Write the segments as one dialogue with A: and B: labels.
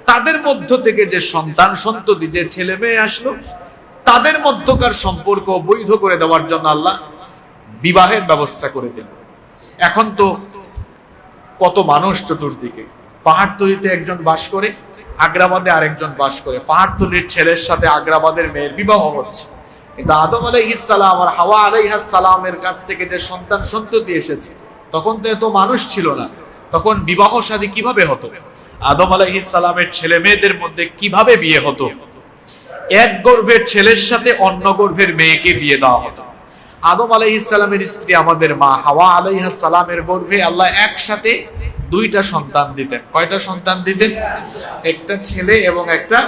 A: তাদের মধ্য থেকে যে সন্তান সন্ততি, যে ছেলে মেয়ে আসলো, তাদের মধ্যকার সম্পর্ক বৈধ করে দেওয়ার জন্য আল্লাহ বিবাহের ব্যবস্থা করে দিল। এখন তো কত মানুষ চতুর্দিকে, পাহাড়তলিতে একজন বাস করে, আগ্রাবাদে আরেকজন বাস করে, পাহাড়তলির ছেলের সাথে আগ্রাবাদের মেয়ের বিবাহ হচ্ছে। কিন্তু আদম আলাইহিস সালাম আর হাওয়া আলাইহিস সালামের কাছ থেকে যে সন্তান সন্ততি এসেছে, তখন তো এত মানুষ ছিল না, তখন বিবাহ শাদী কিভাবে হতো? আদম আলাইহিস সালামের ছেলে মেয়েদের মধ্যে কিভাবে বিয়ে হতো? এক গর্ভের ছেলের সাথে অন্য গর্ভের মেয়েকে বিয়ে দেওয়া হতো। আদম আলাইহিস সালামের স্ত্রী আমাদের মা হাওয়া আলাইহিস সালামের গর্ভে আল্লাহ একসাথে দুইটা সন্তান দিতেন। কয়টা সন্তান দিতেন? একটা ছেলে এবং একটা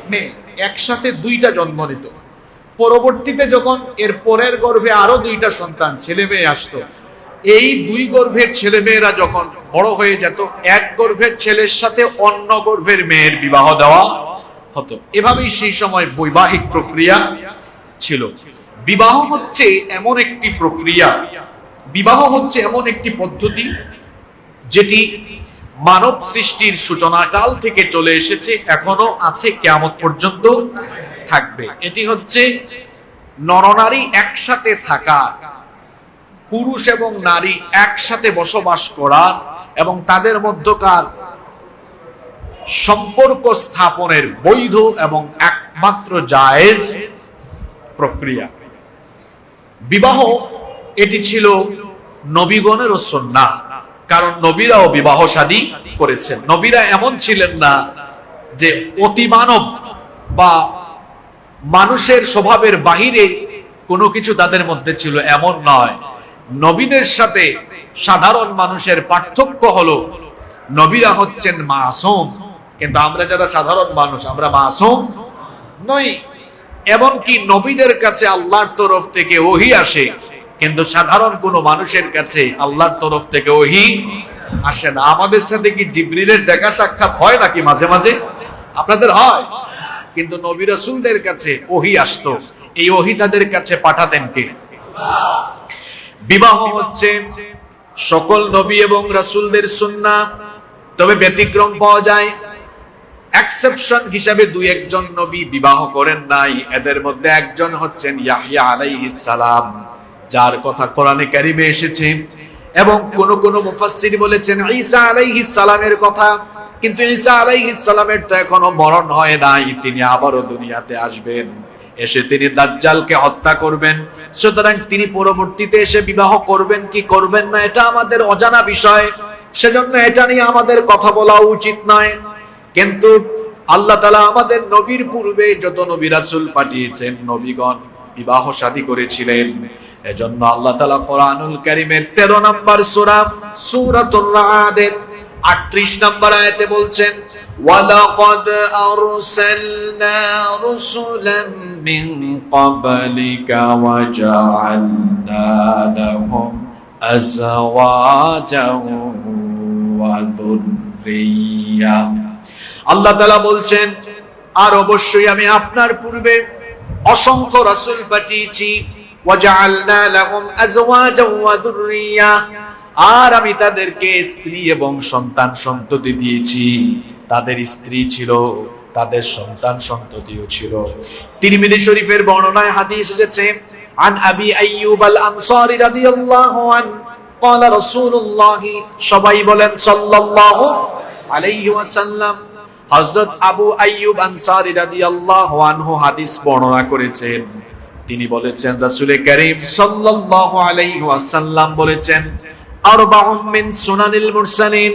A: মেয়ে, একসাথে দুইটা জন্ম নিত। পরবর্তীতে যখন এর পরের গর্ভে আরো দুইটা সন্তান ছেলে মেয়ে আসতো, এই দুই গর্ভের ছেলে মেয়েরা যখন বড় হয়ে যেত, এক গর্ভের ছেলের সাথে অন্য গর্ভের মেয়ের বিবাহ দেওয়া হতো। এভাবেই সেই সময় বৈবাহিক প্রক্রিয়া ছিল। বিবাহ হচ্ছে এমন একটি প্রক্রিয়া, বিবাহ হচ্ছে এমন একটি পদ্ধতি যেটি মানব সৃষ্টির সূচনাকাল থেকে চলে এসেছে, এখনো আছে, কিয়ামত পর্যন্ত থাকবে। এটি হচ্ছে নরনারী একসাথে থাকা, পুরুষ এবং নারী একসাথে বসবাস করার এবং তাদের মধ্যকার সম্পর্ক স্থাপনের বৈধ এবং একমাত্র জায়েজ প্রক্রিয়া। বিবাহ এটি ছিল নবীগণেরও সুন্নাহ, কারণ নবীরাও বিবাহ শাদী করেছেন। নবীরা এমন ছিলেন না যে অতিমানব বা মানুষের স্বভাবের বাহিরে কোনো কিছু তাদের মধ্যে ছিল, এমন নয়। নবীদের সাথে সাধারণ মানুষের পার্থক্য হলো নবীরা হচ্ছেন মাসুম, কিন্তু আমরা যারা সাধারণ মানুষ আমরা মাসুম নই। এমনকি নবীদের কাছে আল্লাহর তরফ থেকে ওহী আসে, কিন্তু সাধারণ কোনো মানুষের কাছে আল্লাহর তরফ থেকে ওহী আসে না। আমাদের সাথে কি জিবরিলের দেখা সাক্ষাৎ হয় নাকি মাঝে মাঝে? আপনাদের হয়? কিন্তু নবী রাসূলদের কাছে ওহী আসতো, এই ওহী তাদের কাছে পাঠাতেন কে? বিবাহ হচ্ছে সকল নবী এবং রাসূলদের সুন্নাহ, তবে ব্যতিক্রম পাওয়া যায়। এক্সেপশন হিসাবে দুই একজন নবী বিবাহ করেন নাই। এদের মধ্যে একজন হচ্ছেন ইয়াহইয়া আলাইহিস সালাম, যার কথা কোরআনে কারিমে এসেছে, এবং কোন কোন মুফাসসির বলেছেন ঈসা আলাইহিস সালামের কথা। কিন্তু ঈসা আলাইহিস সালামের তো এখনো মরণ হয় নাই, তিনি আবারও দুনিয়াতে আসবেন, এসে তিনি দাজ্জালকে হত্যা করবেন। সুতরাং তিনি পরবর্তীতে এসে বিবাহ করবেন কি করবেন না এটা আমাদের অজানা বিষয়, সেজন্য এটা নিয়ে আমাদের কথা বলা উচিত নয়। কিন্তু আল্লাহ তাআলা আমাদের নবীর পূর্বে যত নবী রাসূল পাঠিয়েছেন, নবীগণ বিবাহ শাদী করেছিলেন। এজন্য আল্লাহ তাআলা কোরআনুল কারীমের 13 নম্বর সূরা সূরাতুর রা'দের 38 নম্বর আয়াতে বলছেন, ওয়ালাকাদ আরসালনা রুসুলাম মিন ক্বাবলিকা ওয়া জাআলনা লাহুম আযওয়াজান ওয়া যুররিয়্যা। আল্লাহ তাআলা বলছেন, আর অবশ্যই আমি আপনার পূর্বে অসংখ্য রাসূল পাঠিয়েছি, ওয়া জাআলনা লাহুম আযওয়াজান ওয়া যুররিয়্যা, আর আমি তাদেরকে স্ত্রী এবং সন্তান সন্ততি দিয়েছি। তাদের স্ত্রী ছিল, তাদের সন্তান সন্ততিও ছিল। তিরমিজি শরীফের বর্ণনায় হাদিস এসেছে, আন আবি আইয়ুব আল আনসারী রাদিয়াল্লাহু আনহু قال রাসূলুল্লাহ, সবাই বলেন সাল্লাল্লাহু আলাইহি ওয়াসাল্লাম। হযরত আবু আইয়ুব আনসারী রাদিয়াল্লাহু আনহু হাদিস বর্ণনা করেছেন। তিনি বলেছেন, রাসূল কারীম সাল্লাল্লাহু আলাইহি ওয়াসাল্লাম বলেছেন, আরবাউন মিন সুনানিল মুরসালিন,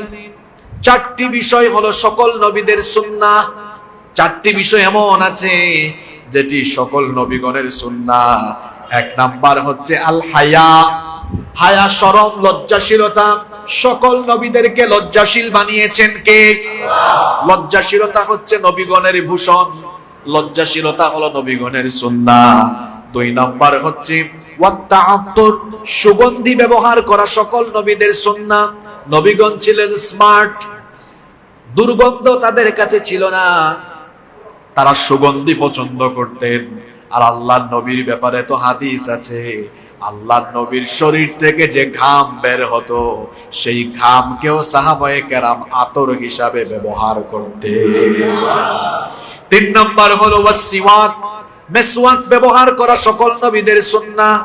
A: চারটি বিষয় হলো সকল নবীদের সুন্নাহ। চারটি বিষয় এমন আছে যেটি সকল নবীগণের সুন্নাহ। এক নাম্বার হচ্ছে আল হায়া, হায়া শরম, লজ্জাশীলতা। সকল নবীদেরকে লজ্জাশীল বানিয়েছেন কে? লজ্জাশীলতা হচ্ছে নবীগণের ভূষণ, লজ্জাশীলতা হলো নবীগণের সুন্নাহ। দুই নাম্বার হচ্ছে ওয়াত্তাআত্তুর, সুগন্ধি ব্যবহার করা সকল নবীদের সুন্নাহ। নবীগণ ছিলেন স্মার্ট, দুর্গন্ধ তাদের কাছে ছিল না, তারা সুগন্ধি পছন্দ করতেন। আর আল্লাহর নবীর ব্যাপারে তো হাদিস আছে, আল্লাহর নবীর শরীর থেকে যে ঘাম বের হতো সেই ঘামকেও সাহাবায়ে কেরাম আতর হিসাবে ব্যবহার করতে। 3 নম্বর হলো ওয়াসিওয়াক, মিসওয়াক ব্যবহার করা সকল নবীদের সুন্নাহ।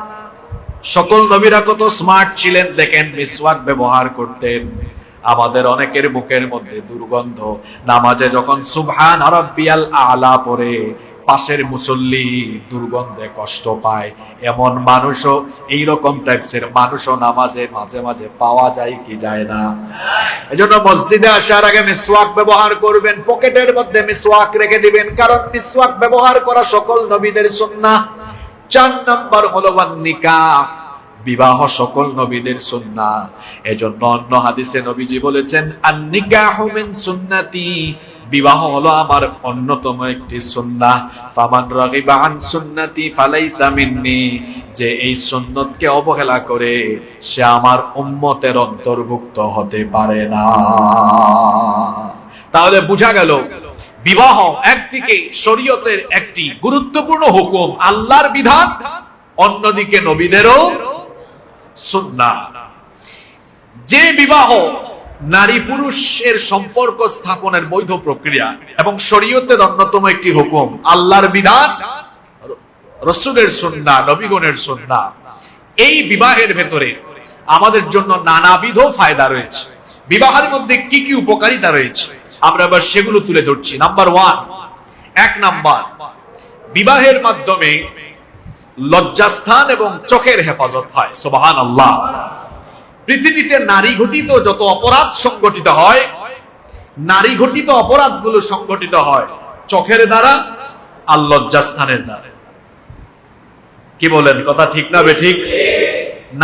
A: সকল নবীরা কত স্মার্ট ছিলেন দেখেন, মিসওয়াক ব্যবহার করতেন। আমাদের অনেকের মুখের মধ্যে দুর্গন্ধ, নামাজে যখন সুবহান রাব্বিয়াল আলা পড়ে পাশের মুসল্লি দুর্গন্ধে কষ্ট পায়, এমন মানুষও, এইরকম টাইপসের মানুষও নামাজে মাঝে মাঝে পাওয়া যায় কি যায় না? এজন্য মসজিদে আসার আগে মিসওয়াক ব্যবহার করবেন, পকেটের মধ্যে মিসওয়াক রেখে দিবেন, কারণ মিসওয়াক ব্যবহার করা সকল নবীদের সুন্নাহ। 4 নম্বর হলো নিকাহ, বিবাহ সকল নবীদের সুন্নাহ। এজন্য অন্য হাদিসে নবীজি বলেছেন আন-নিকাহু মিন সুন্নতি, বিবাহ হলো আমার অন্যতম একটি সুন্নাহ। ফামান রাগিবা আন সুন্নতি ফালাইসা মিন্নি, যে এই সুন্নতকে অবহেলা করে সে আমার উম্মতের অন্তর্ভুক্ত হতে পারে না। তাহলে বোঝা গেল বিবাহ একদিকে শরীয়তের একটি গুরুত্বপূর্ণ হুকুম, আল্লাহর বিধান, অন্যদিকে নবীদেরও সুন্নাহ। যে বিবাহ নারী পুরুষের সম্পর্ক স্থাপনের বৈধ প্রক্রিয়া এবং শরীয়তের অন্যতম একটি হুকুম, আল্লাহর বিধান, রাসূলের সুন্নাহ, নবীগণের সুন্নাহ, এই বিবাহের ভেতরে আমাদের জন্য নানাবিধ ফায়দা রয়েছে। বিবাহের মধ্যে কি কি উপকারিতা রয়েছে আমরা এবার সেগুলো তুলে ধরছি। নাম্বার 1, নাম্বার, বিবাহের মাধ্যমে লজ্জাস্থান এবং চোখের হেফাজত হয়। সুবহানাল্লাহ। পৃথিবীতে নারী ঘটিত যত অপরাধ সংগঠিত হয়, নারী ঘটিত অপরাধগুলো সংগঠিত হয় চোখের দ্বারা আর লজ্জাস্থানের দ্বারা। কি বলেন, কথা ঠিক না বেঠিক?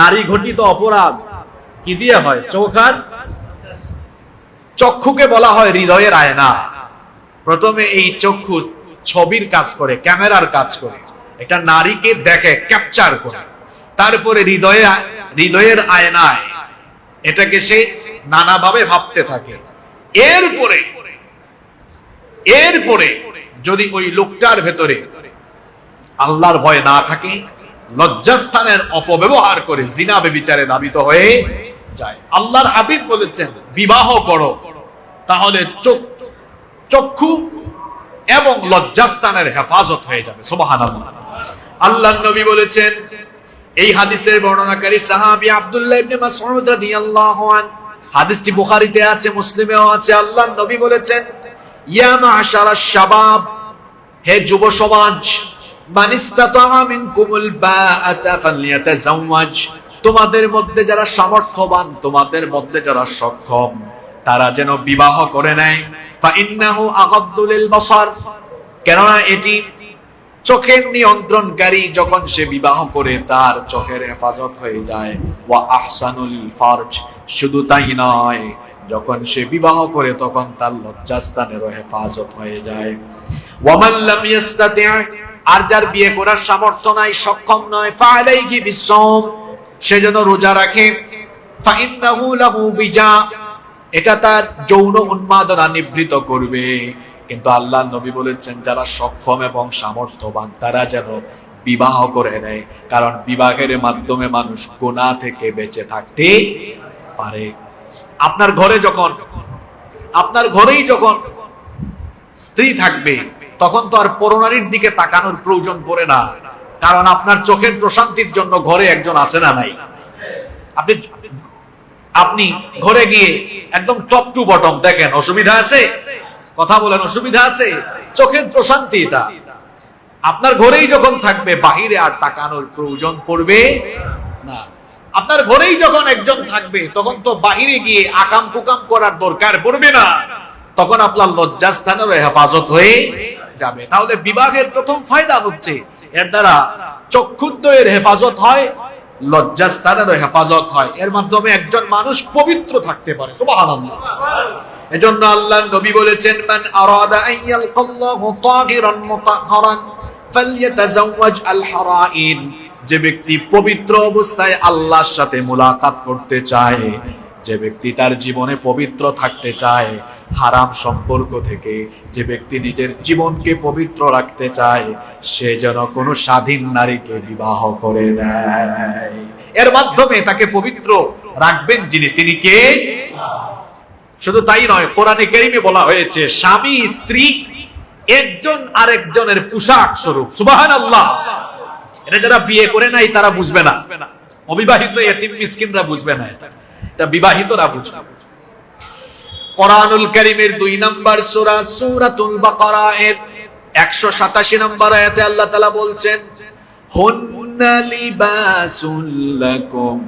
A: নারী ঘটিত অপরাধ কি দিয়ে হয়? চোখ আর চক্ষুকে বলা হয় হৃদয়ের আয়না। প্রথমে এই চক্ষু ছবির কাজ করে, ক্যামেরার কাজ করে, একটা নারীকে দেখে, ক্যাপচার করে, তারপরে হৃদয়ের আয়নায় এটাকে সে নানাভাবে ভাবতে থাকে। এরপরে যদি ওই লোকটার ভেতরে আল্লাহর ভয় না থাকে, লজ্জাস্থানের অপব্যবহার করে জিনা ব্যভিচারে ধাবিত হয়ে যায়। আল্লাহর হাবিব বলেছেন বিবাহ করো, তাহলে চক্ষু এবং লজ্জাস্থানের হেফাজত হয়ে যাবে। সুবহানাল্লাহ। আল্লাহর নবী বলেছেন, এই হাদিসের বর্ণনাকারী সাহাবী আব্দুল্লাহ ইবনে মাসউদ রাদিয়াল্লাহু আনহু, হাদিসটি বুখারীতে আছে, মুসলিমেও আছে। আল্লাহর নবী বলেছেন, ইয়া মা'শারাশ শাবাব, হে যুব সমাজ, মান ইসতাতা মিনকুমুল বাআতা ফালইয়াতাযাওয়াজ, তোমাদের মধ্যে যারা সামর্থ্যবান, তোমাদের মধ্যে যারা সক্ষম, তারা যেন বিবাহ করে নেয়। ফা ইন্নাহু আগাদ্দু লিল বাসার, কেননা এটি চোখের নিয়ন্ত্রণকারী। যখন সে বিবাহ করে তার চোখের হেফাজত হয়ে যায়। ওয়া আহসানুল ফারজ, শুধু তাই নয়, যখন সে বিবাহ করে তখন তার লজ্জাস্থানেরও হেফাজত হয়ে যায়। ওয়া মান লাম ইস্তাতি', আর যার বিয়ে করার সামর্থ্য নাই, সক্ষম নয়, ফাআলাইহি বিসসাওম, সে যেন রোজা রাখে। ফা ইন্নাহু লাহু বিজা, এটা তার যৌন উন্মাদনা নিবৃত করবে। কিন্তু আল্লাহর নবী বলেছেন যারা সক্ষম এবং সামর্থ্যবান তারা যেন বিবাহ করে নেয়, কারণ বিবাহের মাধ্যমে মানুষ গুনাহ থেকে বেঁচে থাকতে পারে। আপনার ঘরেই যখন স্ত্রী থাকবে তখন তো আর পরনারীর দিকে তাকানোর প্রয়োজন পড়ে না, কারণ আপনার চোখের প্রশান্তির জন্য ঘরে একজন আছে না নাই? আপনি ঘরে গিয়ে একদম টপ টু বটম দেখেন, অসুবিধা আছে? কথা বলেন, অসুবিধা আছে? চোখের প্রশান্তি এটা আপনার ঘরেই যখন থাকবে, বাহিরে আর তাকানোর প্রয়োজন পড়বে না। আপনার ঘরেই যখন একজন থাকবে তখন তো বাহিরে গিয়ে আকাম কুকাম করার দরকার পড়বে না, তখন আপনার লজ্জাস্থানের হেফাজত হয়ে যাবে। তাহলে বিবাহের প্রথম ফায়দা হচ্ছে এর দ্বারা চক্ষুদ্বয়ের হেফাজত হয়, লজ্জাস্থানেরও হেফাজত হয়। এর মাধ্যমে একজন মানুষ পবিত্র থাকতে পারে। সুবহানাল্লাহ। এজন্য আল্লাহর নবী বলেছেন, মান আরাদা আইয়ালকাল্লাহু তাহিরান মুতাহহারান ফালইয়াতাযাওয়াজ আল হারাইন, যে ব্যক্তি পবিত্র অবস্থায় আল্লাহর সাথে মুলাকাত করতে চায় যে ব্যক্তি তার জীবনে পবিত্র থাকতে চায় হারাম সম্পর্ক থেকে, যে ব্যক্তি নিজের জীবনকে পবিত্র রাখতে চায়, সে যেন কোনো স্বাধীন নারীকে বিবাহ করে নেয়। এর মাধ্যমে তাকে পবিত্র রাখবেন যিনি, তিনি কে? শুধু তাই নয়, কোরআনে কারীমে বলা হয়েছে স্বামী স্ত্রী একজন আরেকজনের পোশাক স্বরূপ। সুবহানাল্লাহ। এটা যারা বিয়ে করে নাই তারা বুঝবে না, অবিবাহিত এতিম মিসকিনরা বুঝবে না, এটা বিবাহিতরা বুঝবে। কোরআনুল কারীমের 2 নম্বর সূরা সূরাতুল বাকারা এর 187 নম্বর আয়াতে আল্লাহ তাআলা বলছেন, হুন্না লিবাসুল লাকুম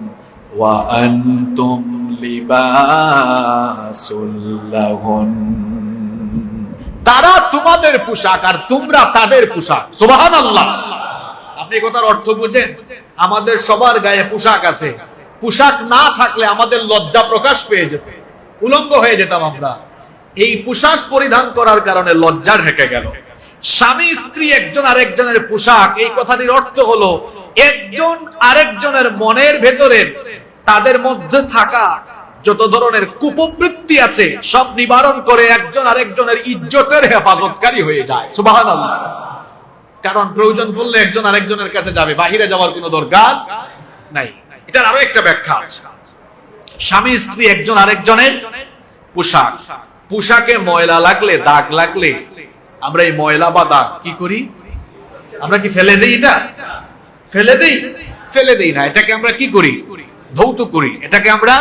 A: ওয়া আনতুম লিবাসুল লাহুন। তারা তোমাদের পোশাক আর তোমরা তাদের পোশাক। সুবহানাল্লাহ। আপনি কথার অর্থ বুঝেন? আমাদের সবার গায়ে পোশাক আছে, পোশাক না থাকলে আমাদের লজ্জা প্রকাশ পেয়ে যেত, উলঙ্গ হয়ে যেতাম আমরা। এই পোশাক পরিধান করার কারণে লজ্জা ঢেকে গেল। স্বামী স্ত্রী একজন আরেকজনের পোশাক, এই কথাটির অর্থ হলো একজন আরেকজনের মনের ভেতরে তাদের মধ্যে থাকা যত ধরনের কুপ্রবৃত্তি আছে সব নিবারণ করে একজন আরেকজনের ইজ্জতের হেফাজতকারী হয়ে যায়। সুবহানাল্লাহ। কারণ প্রয়োজন পড়লে একজন আরেকজনের কাছে যাবে, বাহিরে যাওয়ার কোনো দরকার নাই। এটার আরো একটা ব্যাখ্যা আছে। স্বামী স্ত্রী একজন আরেকজনের পোশাক, পোশাকে ময়লা লাগলে, দাগ লাগলে আমরা এই ময়লা বা দাগ কি করি? আমরা কি ফেলে দেই? এটা ফেলে দেই? ফেলে দেই না, এটাকে আমরা কি করি? ধৌত করি, এটাকে আমরা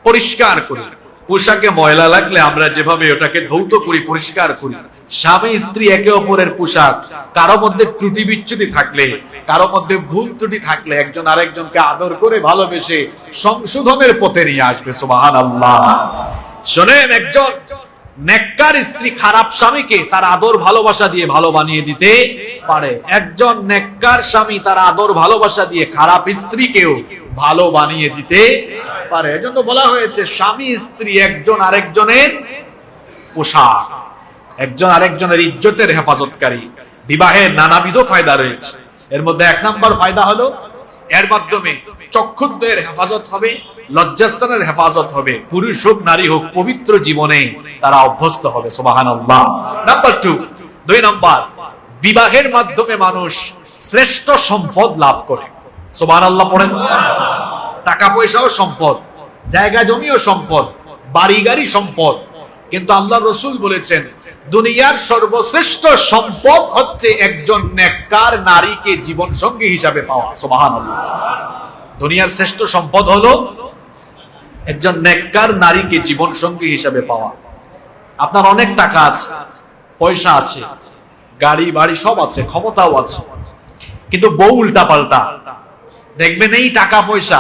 A: পরিষ্কার করি। পোশাকে ময়লা লাগলে আমরা যেভাবে ওটাকে ধৌত করি, পরিষ্কার করি, স্বামী স্ত্রী একে অপরের পোশাক, কারো মধ্যে ত্রুটি বিচ্যুতি থাকলে, কারো মধ্যে ভুল ত্রুটি থাকলে একজন আরেকজনকে আদর করে ভালোবেসে সংশোধনের পথে নিয়ে আসবে। সুবহানাল্লাহ। শোনেন, একজন নেককার স্ত্রী খারাপ স্বামীকে তার আদর ভালোবাসা দিয়ে ভালো বানিয়ে দিতে পারে। একজন নেককার স্বামী তার আদর ভালোবাসা দিয়ে খারাপ স্ত্রীকেও ভালো বানিয়ে দিতে পারে। এজন্য বলা হয়েছে স্বামী স্ত্রী একজন আরেকজনের পোশাক, একজন আরেকজনের ইজ্জতের হেফাজতকারী। বিবাহের নানাবিধ ফায়দা রয়েছে, এর মধ্যে 1 নম্বর ফায়দা হলো এর মাধ্যমে চক্ষুদ্বয়ের হেফাজত হবে, লজ্জাস্থানের হেফাজত হবে, পুরুষ হোক নারী হোক পবিত্র জীবনে তারা অভ্যস্ত হবে। সুবহানাল্লাহ। নাম্বার 2 নম্বর, বিবাহের মাধ্যমে মানুষ শ্রেষ্ঠ সম্পদ লাভ করে। সুবহানাল্লাহ পড়েন। টাকা পয়সাও সম্পদ, জায়গা জমিও সম্পদ, বাড়ি গাড়ি সম্পদ, কিন্তু আল্লাহ রাসূল বলেছেন দুনিয়ার সর্বশ্রেষ্ঠ সম্পদ হচ্ছে একজন নেককার নারীকে জীবন সঙ্গী হিসাবে পাওয়া। সুবহানাল্লাহ। দুনিয়ার শ্রেষ্ঠ সম্পদ হলো একজন নেককার নারীকে জীবন সঙ্গী হিসাবে পাওয়া। আপনার অনেক টাকা আছে, পয়সা আছে, গাড়ি বাড়ি সব আছে, ক্ষমতাও আছে, কিন্তু বউ উল্টা পাল্টা। দেখবেন এই টাকা পয়সা,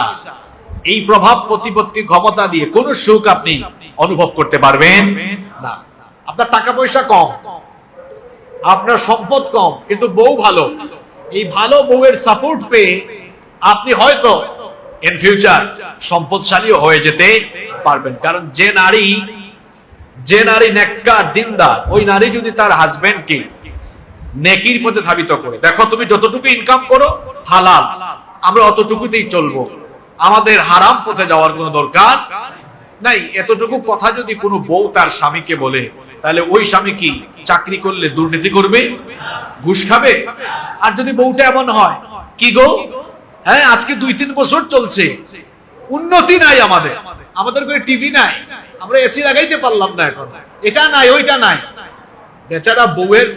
A: এই প্রভাব প্রতিপত্তি ক্ষমতা দিয়ে কোন সুখ আপনি অনুভব করতে পারবেন না। আপনার টাকা পয়সা কম, আপনার সম্পদ কম, কিন্তু বউ ভালো। এই ভালো বউয়ের সাপোর্ট পেয়ে আপনি হয়তো ইন ফিউচার সম্পদশালীও হয়ে যেতে পারবেন। কারণ যে নারী নেককার দিনদার, ওই নারী যদি তার হাজবেন্ডকে নেকির পথে ধাবিত করে, দেখো তুমি যতটুকু ইনকাম করো হালাল, আমরা অতটুকুতেই চলবো, আমাদের হারাম পথে যাওয়ার কোনো দরকার নাই, এতটুকু কথা যদি কোনো বউ তার স্বামীকে বলে, তাহলে ওই স্বামী কি চাকরি করলে দুর্নীতি করবে, ঘুষ খাবে? আর যদি বউটা এমন হয়, কি গো, হ্যাঁ আজকে 2-3 বছর চলছে, উন্নতি নাই, আমাদের করে টিভি নাই, আমরা এসি লাগাইতে পারলাম না, এখন এটা নাই ওইটা নাই, বেচারা বউয়ের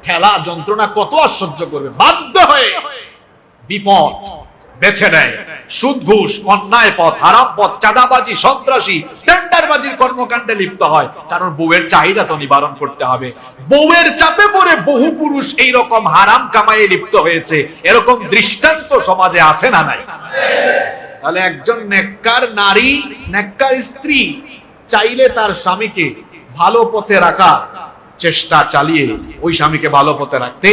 A: ঠেলা যন্ত্রণা কত আর সহ্য করবে? বাধ্য হয়ে বিপদ বেছে নেয়, সুদ ঘুষ, অন্যায় পথ, হারাম পথ, চাঁদাবাজি, সন্ত্রাসী, টেন্ডারবাজির কর্মকাণ্ডে লিপ্ত হয়। কারণ বউয়ের চাহিদা তো নিবারণ করতে হবে। বউয়ের চাপে পড়ে বহু পুরুষ এইরকম হারাম কামাইয়ে লিপ্ত হয়েছে, এরকম দৃষ্টান্ত সমাজে আছে না নাই? তাহলে একজন নেককার নারী, নেককার স্ত্রী চাইলে তার স্বামীকে ভালো পথে রাখার চেষ্টা চালিয়ে ওই স্বামীকে ভালো পথে রাখতে।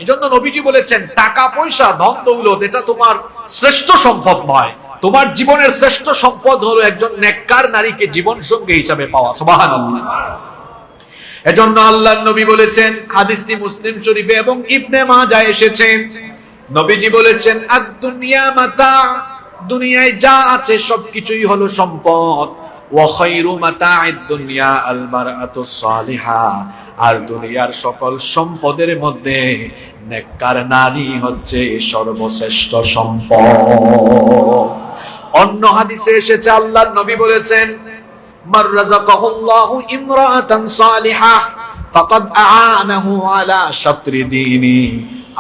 A: এজন্য নবীজি বলেছেন টাকা পয়সা ধন দৌলত এটা তোমার শ্রেষ্ঠ সম্পদ নয়, তোমার জীবনের শ্রেষ্ঠ সম্পদ হলো একজন নেককার নারীকে জীবন সঙ্গী হিসাবে পাওয়া। সুবহানাল্লাহ। এজন্য আল্লাহর নবী বলেছেন, হাদিসটি মুসলিম শরীফে এবং ইবনে মাজাহ এসেছে, নবীজি বলেছেন আদ-দুনিয়া মাতা দুনিয়ায় যা আছে সবকিছুই হলো সম্পদ। ওয়া খায়রু মাতা'আদ দুনিয়া আল মারআতুস সালিহা, আর দুনিয়ার সকল সম্পদের মধ্যে নেককার নারী হচ্ছে সর্বশ্রেষ্ঠ সম্পদ। অন্য হাদিসে এসেছে আল্লাহর নবী বলেছেন, মান রাযাকাহুল্লাহু ইমরাআতান সালিহা ফাকাদ আ'আনাহু আলা শাতরি দীনি।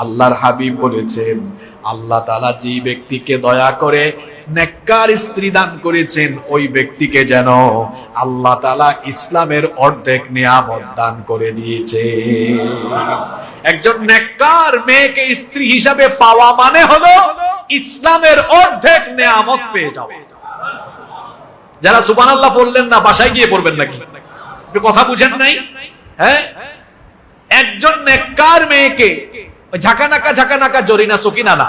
A: আল্লাহর হাবিব বলেছেন, আল্লাহ তাআলা যে ব্যক্তিকে দয়া করে নেককার স্ত্রী দান করেছেন, ওই ব্যক্তিকে যেন আল্লাহ তাআলা ইসলামের অর্ধেক নিয়ামত দান করে দিয়েছে। একজন নেককার মেয়েকে স্ত্রী হিসাবে পাওয়া মানে হলো ইসলামের অর্ধেক নিয়ামত পেয়ে যাওয়া। যারা সুবহানাল্লাহ পড়লেন না, বাসায় গিয়ে পড়বেন নাকি? একটু কথা বুঝেন নাই? হ্যাঁ, একজন নেককার মেয়েকে ঝাঁকানাকা জরিনা সকিনা না,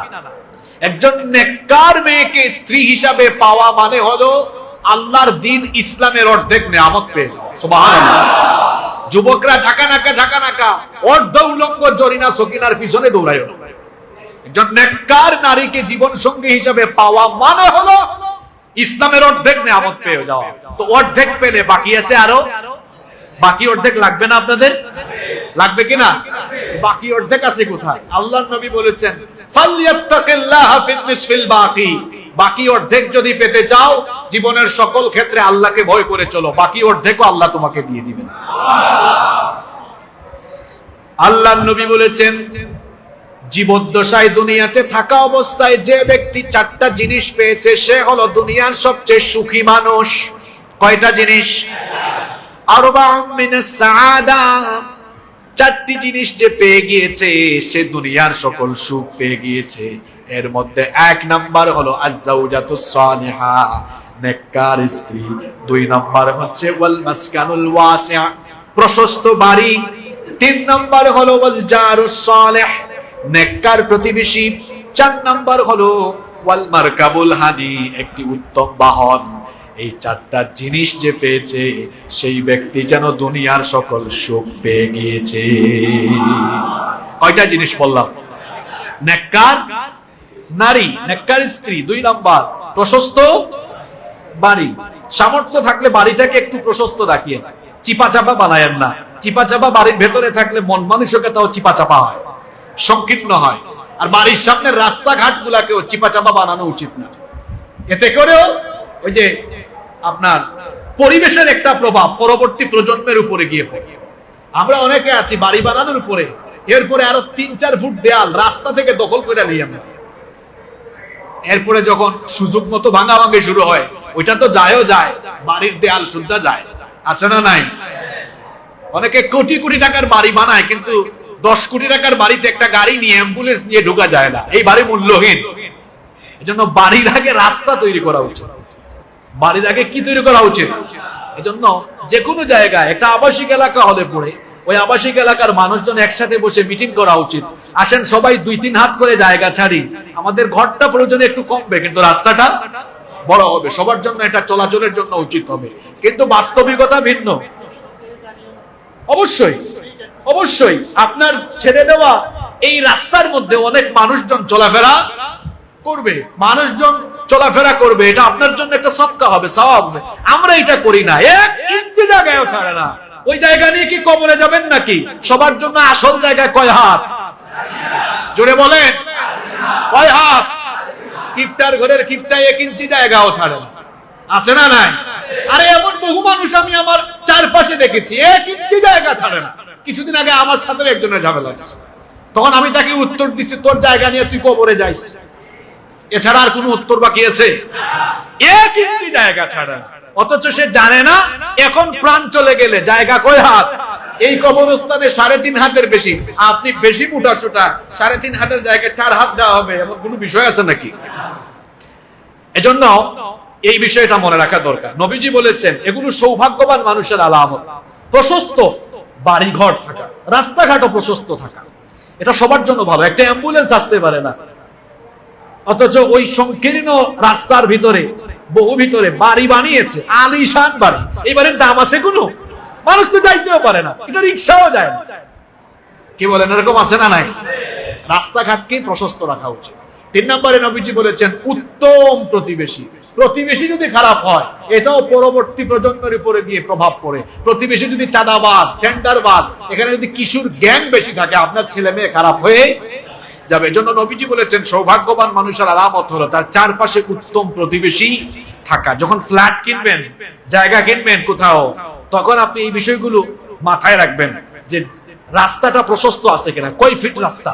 A: একজন নেককার মেয়েকে স্ত্রী হিসাবে পাওয়া মানে হলো আল্লাহর দ্বীন ইসলামের অর্ধেক নিয়ামত পেয়ে যাওয়া। সুবহানাল্লাহ। যুবকরা ঝাঁকানাকা অর্ধ উলঙ্গ জরিনা সকিনার পিছনে দৌড়ায় না। একজন নেককার নারীকে জীবন সঙ্গী হিসাবে পাওয়া মানে হলো ইসলামের অর্ধেক নিয়ামত পেয়ে যাওয়া। তো অর্ধেক পেলে বাকি আছে আরো, বাকি অর্ধেক লাগবে না আপনাদের? লাগবে কিনা? বাকি অর্ধেক আছে কোথায়? আল্লাহর নবী বলেছেন, ফালইয়াত্তাকিল্লাহা ফিল নিসফিল বাকি। বাকি অর্ধেক যদি পেতে চাও, জীবনের সকল ক্ষেত্রে আল্লাহকে ভয় করে চলো, বাকি অর্ধেকও আল্লাহ তোমাকে দিয়ে দিবেন। আল্লাহর নবী বলেছেন, জীবদ্দশায় দুনিয়াতে থাকা অবস্থায় যে ব্যক্তি চারটা জিনিস পেয়েছে, সে হলো দুনিয়ার সবচেয়ে সুখী মানুষ। কয়টা জিনিস? আরবাউম মিনাস সাআদা। চারটি জিনিস যে পেয়ে গিয়েছে, সে দুনিয়ার সকল সুখ পেয়ে গিয়েছে। এর মধ্যে এক নাম্বার হলো আয-যাওজাতুস সালিহা, নেককার স্ত্রী। দুই নাম্বার হচ্ছে ওয়াল মাসকানুল ওয়াসি', প্রশস্ত বাড়ি। তিন নাম্বার হলো ওয়াল জারুস সালিহ, নেককার প্রতিবেশী। চার নাম্বার হলো ওয়াল মারকাবুল হানি, একটি উত্তম বাহন। এই চারটা জিনিস যে পেয়েছে, সেই ব্যক্তি যেন দুনিয়ার সকল সুখ পেয়ে গিয়েছে। কয়টা জিনিস বললাম? নেককার নারী, নেককার স্ত্রী। দুই নাম্বার প্রশস্ত বাড়ি। সামর্থ্য থাকলে বাড়িটাকে একটু প্রশস্ত রাখিয়েন, চিপাচাপা বানায়েন না। চিপাচাপা বাড়ির ভেতরে থাকলে মন মানসিকতাও চিপাচাপা হয়, সংকীর্ণ হয়। আর বাড়ির সামনের রাস্তাঘাট গুলাকেও চিপাচাপা বানানো উচিত না। এতে করেও ওই যে আপনার পরিবেশের একটা প্রভাব পরবর্তী প্রজন্মের উপরে গিয়ে পড়ে। আমরা অনেকে আছি বাড়ি বানানোর উপরে, এরপরে আরো 3-4 ফুট দেয়াল রাস্তা থেকে দখল করে নিই আমরা। এরপরে যখন সুযোগ মতো ভাঙাভাঙি শুরু হয়, ওইটা তো যায়ও যায়, বাড়ির দেয়াল শুদ্ধা যায়। আছে না নাই? অনেকে কোটি কোটি টাকার বাড়ি বানায়, কিন্তু 10 কোটি টাকার বাড়িতে একটা গাড়ি নিয়ে, অ্যাম্বুলেন্স নিয়ে ঢোকা যায় না। এই বাড়ি মূল্যহীন। এজন্য বাড়ির আগে রাস্তা তৈরি করা উচিত। বাড়ির আগে কি তৈরি করা উচিত? এজন্য যে কোনো জায়গায় একটা আবাসিক এলাকা হলে পড়ে, ওই আবাসিক এলাকার মানুষজন একসাথে বসে মিটিং করা উচিত। আসেন সবাই 2-3 হাত করে জায়গা ছাড়ি, আমাদের ঘরটা প্রয়োজনে একটু কমবে, কিন্তু রাস্তাটা বড় হবে, সবার জন্য এটা চলাচলের জন্য উচিত হবে। কিন্তু বাস্তবিকতা ভিন্ন। অবশ্যই অবশ্যই আপনার ছেড়ে দেওয়া এই রাস্তার মধ্যে অনেক মানুষজন চলাফেরা করবে, মানুষজন চলাফেরা করবে, এটা আপনার জন্য একটা সদকা হবে, সওয়াব হবে। আমরা এটা করি না, 1 ইঞ্চি জায়গায়ও ছাড়ে না। ওই জায়গা নিয়ে কি কবরে যাবেন নাকি? সবার জন্য আসল জায়গায় কয় হাত? জোরে বলেন, কয় হাত? কিপটার ঘরের কিপটায় 1 ইঞ্চি জায়গাও ছাড়ে না। আছে না নাই? আরে এমন বহু মানুষ আমি আমার চারপাশে দেখেছি, 1 ইঞ্চি জায়গা ছাড়ে না। কিছুদিন আগে আমার সাথে একজনের ঝামেলা হয়েছে, তখন আমি তাকে উত্তর দিচ্ছি, তোর জায়গা নিয়ে তুই কবরে যাইস, এছাড়া আর কোনো উত্তর বাকি আছে? 1 ইঞ্চি জায়গা ছাড়া। অথচ সে জানে না এখন প্রাণ চলে গেলে জায়গা কয় হাত? এই কবরস্থানে 3.5 হাতের বেশি। আপনি বেশি মোটা সোটা 3.5 হাতের জায়গায় 4 হাত দেওয়া হবে, এমন কোনো বিষয় আছে নাকি? এজন্য এই বিষয়টা মনে রাখা দরকার। নবীজি বলেছেন এগুলো সৌভাগ্যবান মানুষের আলামত। প্রশস্ত বাড়িঘর থাকা, রাস্তাঘাটও প্রশস্ত থাকা, এটা সবার জন্য ভালো। একটা অ্যাম্বুলেন্স আসতে পারে না, অথচ ওই সংকীর্ণ রাস্তার ভিতরে বহু ভিতরে বাড়ি বানিয়েছে, আলিশান বাড়ি। এই বাড়ির দাম আছে কোনো? মানুষ তো যাইতেও পারে না, এটা রিক্সাও যায় না। কি বলেন, এরকম আছে না নাই? রাস্তাঘাটকে প্রশস্ত রাখা উচিত। তিন নম্বরে নবীজি বলেছেন উত্তম প্রতিবেশী। প্রতিবেশী যদি খারাপ হয় এটাও পরবর্তী প্রজন্মের উপরে গিয়ে প্রভাব পড়ে। প্রতিবেশী যদি চাঁদাবাজ, টেন্ডারবাজ, এখানে যদি কিশোর গ্যাং বেশি থাকে, আপনার ছেলে মেয়ে খারাপ হয়ে যাবে। এজন্য নবীজি বলেছেন সৌভাগ্যবান মানুষের আলামত হলো তার চারপাশে উত্তম প্রতিবেশী থাকা। যখন ফ্ল্যাট কিনবেন, জায়গা কিনবেন কোথাও, তখন আপনি এই বিষয়গুলো মাথায় রাখবেন যে রাস্তাটা প্রশস্ত আছে কিনা, কয় ফিট রাস্তা।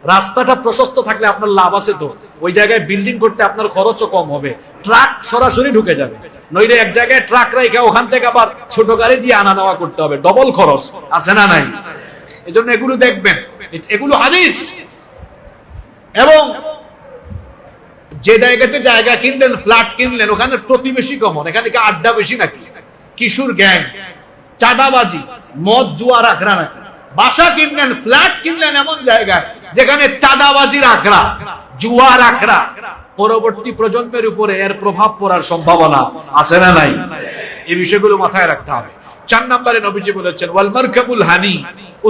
A: রাস্তাটা প্রশস্ত থাকলে আপনার লাভ আছে, তো ওই জায়গায় বিল্ডিং করতে আপনার খরচও কম হবে, ট্রাক সরাসরি ঢুকে যাবে। নইলে এক জায়গায় ট্রাক রাখে ওখান থেকে আবার ছোট গাড়ি দিয়ে আনা নেওয়া করতে হবে, ডবল খরচ আছে না নাই? এজন্য এগুলো দেখবেন, এগুলো হাদিস। এবং যে জায়গাতে জায়গা কিনলেন, ফ্ল্যাট কিনলেন, ওখানে প্রতিবেশী কমন, এখানে কি আড্ডা বেশি নাকি? কিশোর গ্যাং, চাঁদাবাজি, মদ জুয়ার আখড়া নাকি? বাসা কিনলেন, ফ্ল্যাট কিনলেন এমন জায়গায় যেখানে চাঁদাবাজির আখড়া, জুয়ার আখড়া, পরবর্তী প্রজন্মের উপরে এর প্রভাব পড়ার সম্ভাবনা আছে না নাই? এই বিষয়গুলো মাথায় রাখতে হবে। 4 নম্বরে নবীজি বলেছেন ওয়াল মারকাবুল হানি,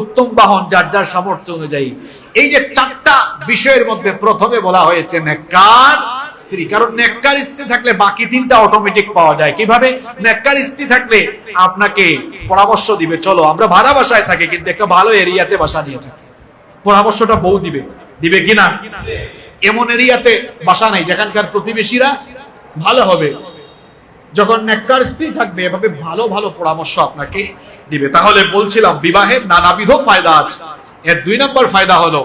A: উত্তম বাহন যার যার সামর্থ্য অনুযায়ী। এই যে 4টা বিষয়ের মধ্যে প্রথমে বলা হয়েছে নেককার স্ত্রী, কারণ নেককার স্ত্রী থাকলে বাকি 3টা অটোমেটিক পাওয়া যায়। কিভাবে? নেককার স্ত্রী থাকলে আপনাকে পরামর্শ দিবে, চলো আমরা ভাড়া বাসায় থাকি কিন্তু একটা ভালো এরিয়াতে বাসা নিয়ে থাকি, পরামর্শটা বউ দিবে কিনা? এমন এরিয়াতে বাসা নাই যেখানকার প্রতিবেশীরা ভালো হবে। যখন নেককার স্ত্রী থাকবে এভাবে ভালো ভালো পরামর্শ আপনাকে দিবে। তাহলে বলছিলাম বিবাহের নানাবিধ ফায়দা আছে। এর 2 নম্বর ফায়দা হলো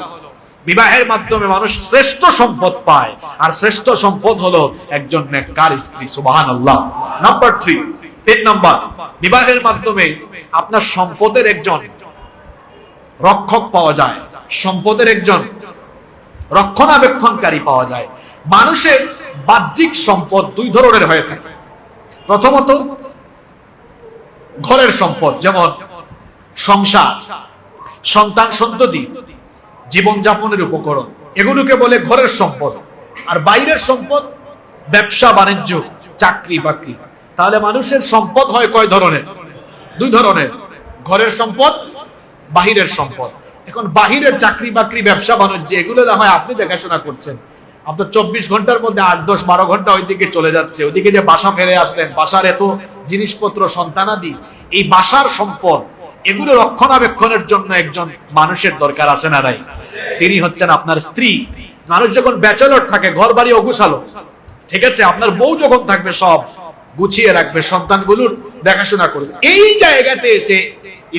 A: বিবাহের মাধ্যমে মানুষ শ্রেষ্ঠ সম্পদ পায়, আর শ্রেষ্ঠ সম্পদ হলো একজন নেককার স্ত্রী। সুবহানাল্লাহ। নাম্বার 3 নম্বর, বিবাহের মাধ্যমে আপনার সম্পদের একজন রক্ষক পাওয়া যায়, সম্পদের একজন রক্ষণাবেক্ষণকারী পাওয়া যায়। মানুষের বাহ্যিক সম্পদ 2 ধরনের হয়ে থাকে। প্রথমত ঘরের সম্পদ, যেমন সংসার, সন্তান সন্ততি, জীবনযাপনের উপকরণ, এগুলোকে বলে ঘরের সম্পদ। আর বাইরের সম্পদ ব্যবসা বাণিজ্য, চাকরি বাকরি। তাহলে মানুষের সম্পদ হয় কয় ধরনের? 2 ধরনের, ঘরের সম্পদ, বাহিরের সম্পদ। এখন বাহিরের চাকরি বাকরি, ব্যবসা বাণিজ্য, এগুলো না হয় আপনি দেখাশোনা করছেন, আপনার 24 ঘন্টার মধ্যে 8, 10, 12 ঘন্টা ওইদিকে চলে যাচ্ছে। ওইদিকে যে বাসা ফেরে আসলেন, বাসার এত জিনিসপত্র, সন্তানাদি, এই বাসার সম্পদ, এগুলো রক্ষণাবেক্ষণের জন্য একজন মানুষের দরকার আছে না নাই? তিনি হচ্ছেন আপনার স্ত্রী। মানুষ যখন ব্যাচেলর থাকে, ঘর বাড়ি অগুছালো, ঠিক আছে, আপনার বউ যখন থাকবে সব গুছিয়ে রাখবে, সন্তানগুলোর দেখাশোনা করবে। এই জায়গাতে এসে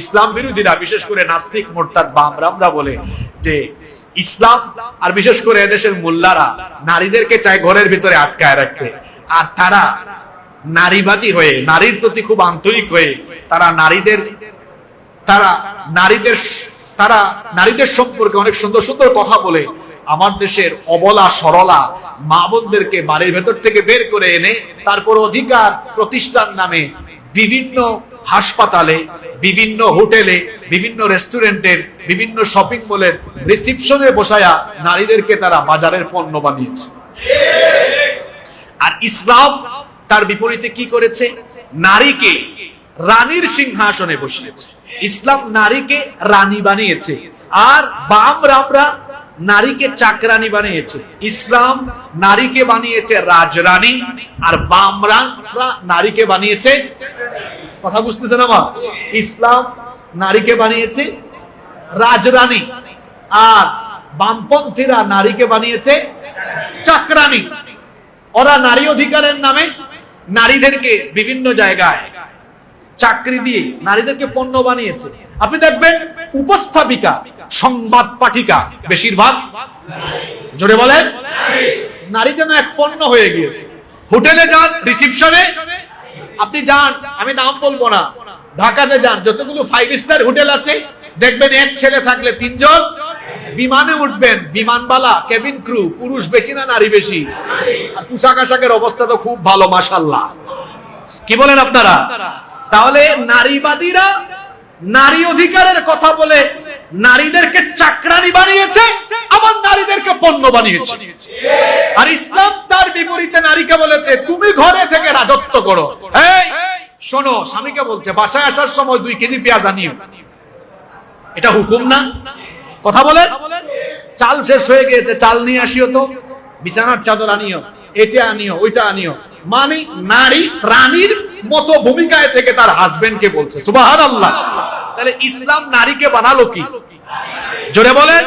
A: ইসলাম বিরোধীরা, বিশেষ করে নাস্তিক, মোরতাদ, বামরামরা বলে যে ইসলাম আর বিশেষ করে এদেশের মোল্লারা নারীদেরকে চায় ঘরের ভিতরে আটকায় রাখতে। আর তারা নারীবাদী হয়ে, নারীর প্রতি খুব আন্তরিক হয়ে তারা নারীদের সম্পর্কে অনেক সুন্দর সুন্দর কথা বলে আমার দেশের অবলা সরলা মা বোনদেরকে বাড়ির ভেতর থেকে বের করে এনে তারপর অধিকার প্রতিষ্ঠান নামে বিভিন্ন হাসপাতালে, বিভিন্ন হোটেলে, বিভিন্ন রেস্টুরেন্টের, বিভিন্ন শপিং মলের রিসিপশনে বসায়া নারীদেরকে তারা বাজারের পণ্য বানিয়েছে। আর ইসলাম তার বিপরীতে কি করেছে? নারীকে রানীর সিংহাসনে বসিয়েছে। ইসলাম নারীকে রানী বানিয়েছে, আর বামরামরা নারীকে চাকরানী বানিয়েছে। ইসলাম নারীকে বানিয়েছে রাজরানী, আর বামরামরা নারীকে বানিয়েছে, কথা বুঝতেছেন আমার? ইসলাম নারীকে বানিয়েছে রাজরানী, আর বামপন্থীরা নারীকে বানিয়েছে চাকরানী। ওরা নারী অধিকারের নামে নারীদেরকে বিভিন্ন জায়গায় চাকরি দিয়ে নারীদেরকে পণ্য বানিয়েছে। আপনি দেখবেন উপস্থাপিকা, সংবাদ পাঠিকা বেশিরভাগ, জোরে বলেন, নারী যেন এক পণ্য হয়ে গিয়েছে। হোটেলে যান, রিসিপশনে আপনি যান, আমি নাম বলবো না, ঢাকাতে যান, যতগুলো 5 স্টার হোটেল আছে দেখবেন এক ছেলে থাকলে 3 জন। বিমানে উঠবেন, বিমানবালা, কেবিন ক্রু, পুরুষ বেশি না নারী বেশি? আর পোশাক আশাকের অবস্থা তো খুব ভালো, মাশাআল্লাহ। কি বলেন আপনারা? তাহলে নারীবাদীরা নারী অধিকারের কথা বলে নারীদেরকে চাকরানী বানিয়েছে, আবার নারীদেরকে পণ্য বানিয়েছে। আর ইসলাম তার বিপরীতে নারীকে বলেছে তুমি ঘরে থেকে রাজত্ব করো। এই শোনো, স্বামীকে বলছে বাসায় আসার সময় 2 কেজি পেঁয়াজ আনিও। এটা হুকুম না? কথা বলেন। চাল শেষ হয়ে গিয়েছে, চাল নিয়ে আসিও তো, বিছানার চাদর আনিও, এটা আনিও, ওইটা আনিও। মানে নারী রানীর মতো ভূমিকায় থেকে তার হাজবেন্ডকে বলছে। সুবহানাল্লাহ। তাহলে ইসলাম নারীকে বানালো কি? জোরে বলেন।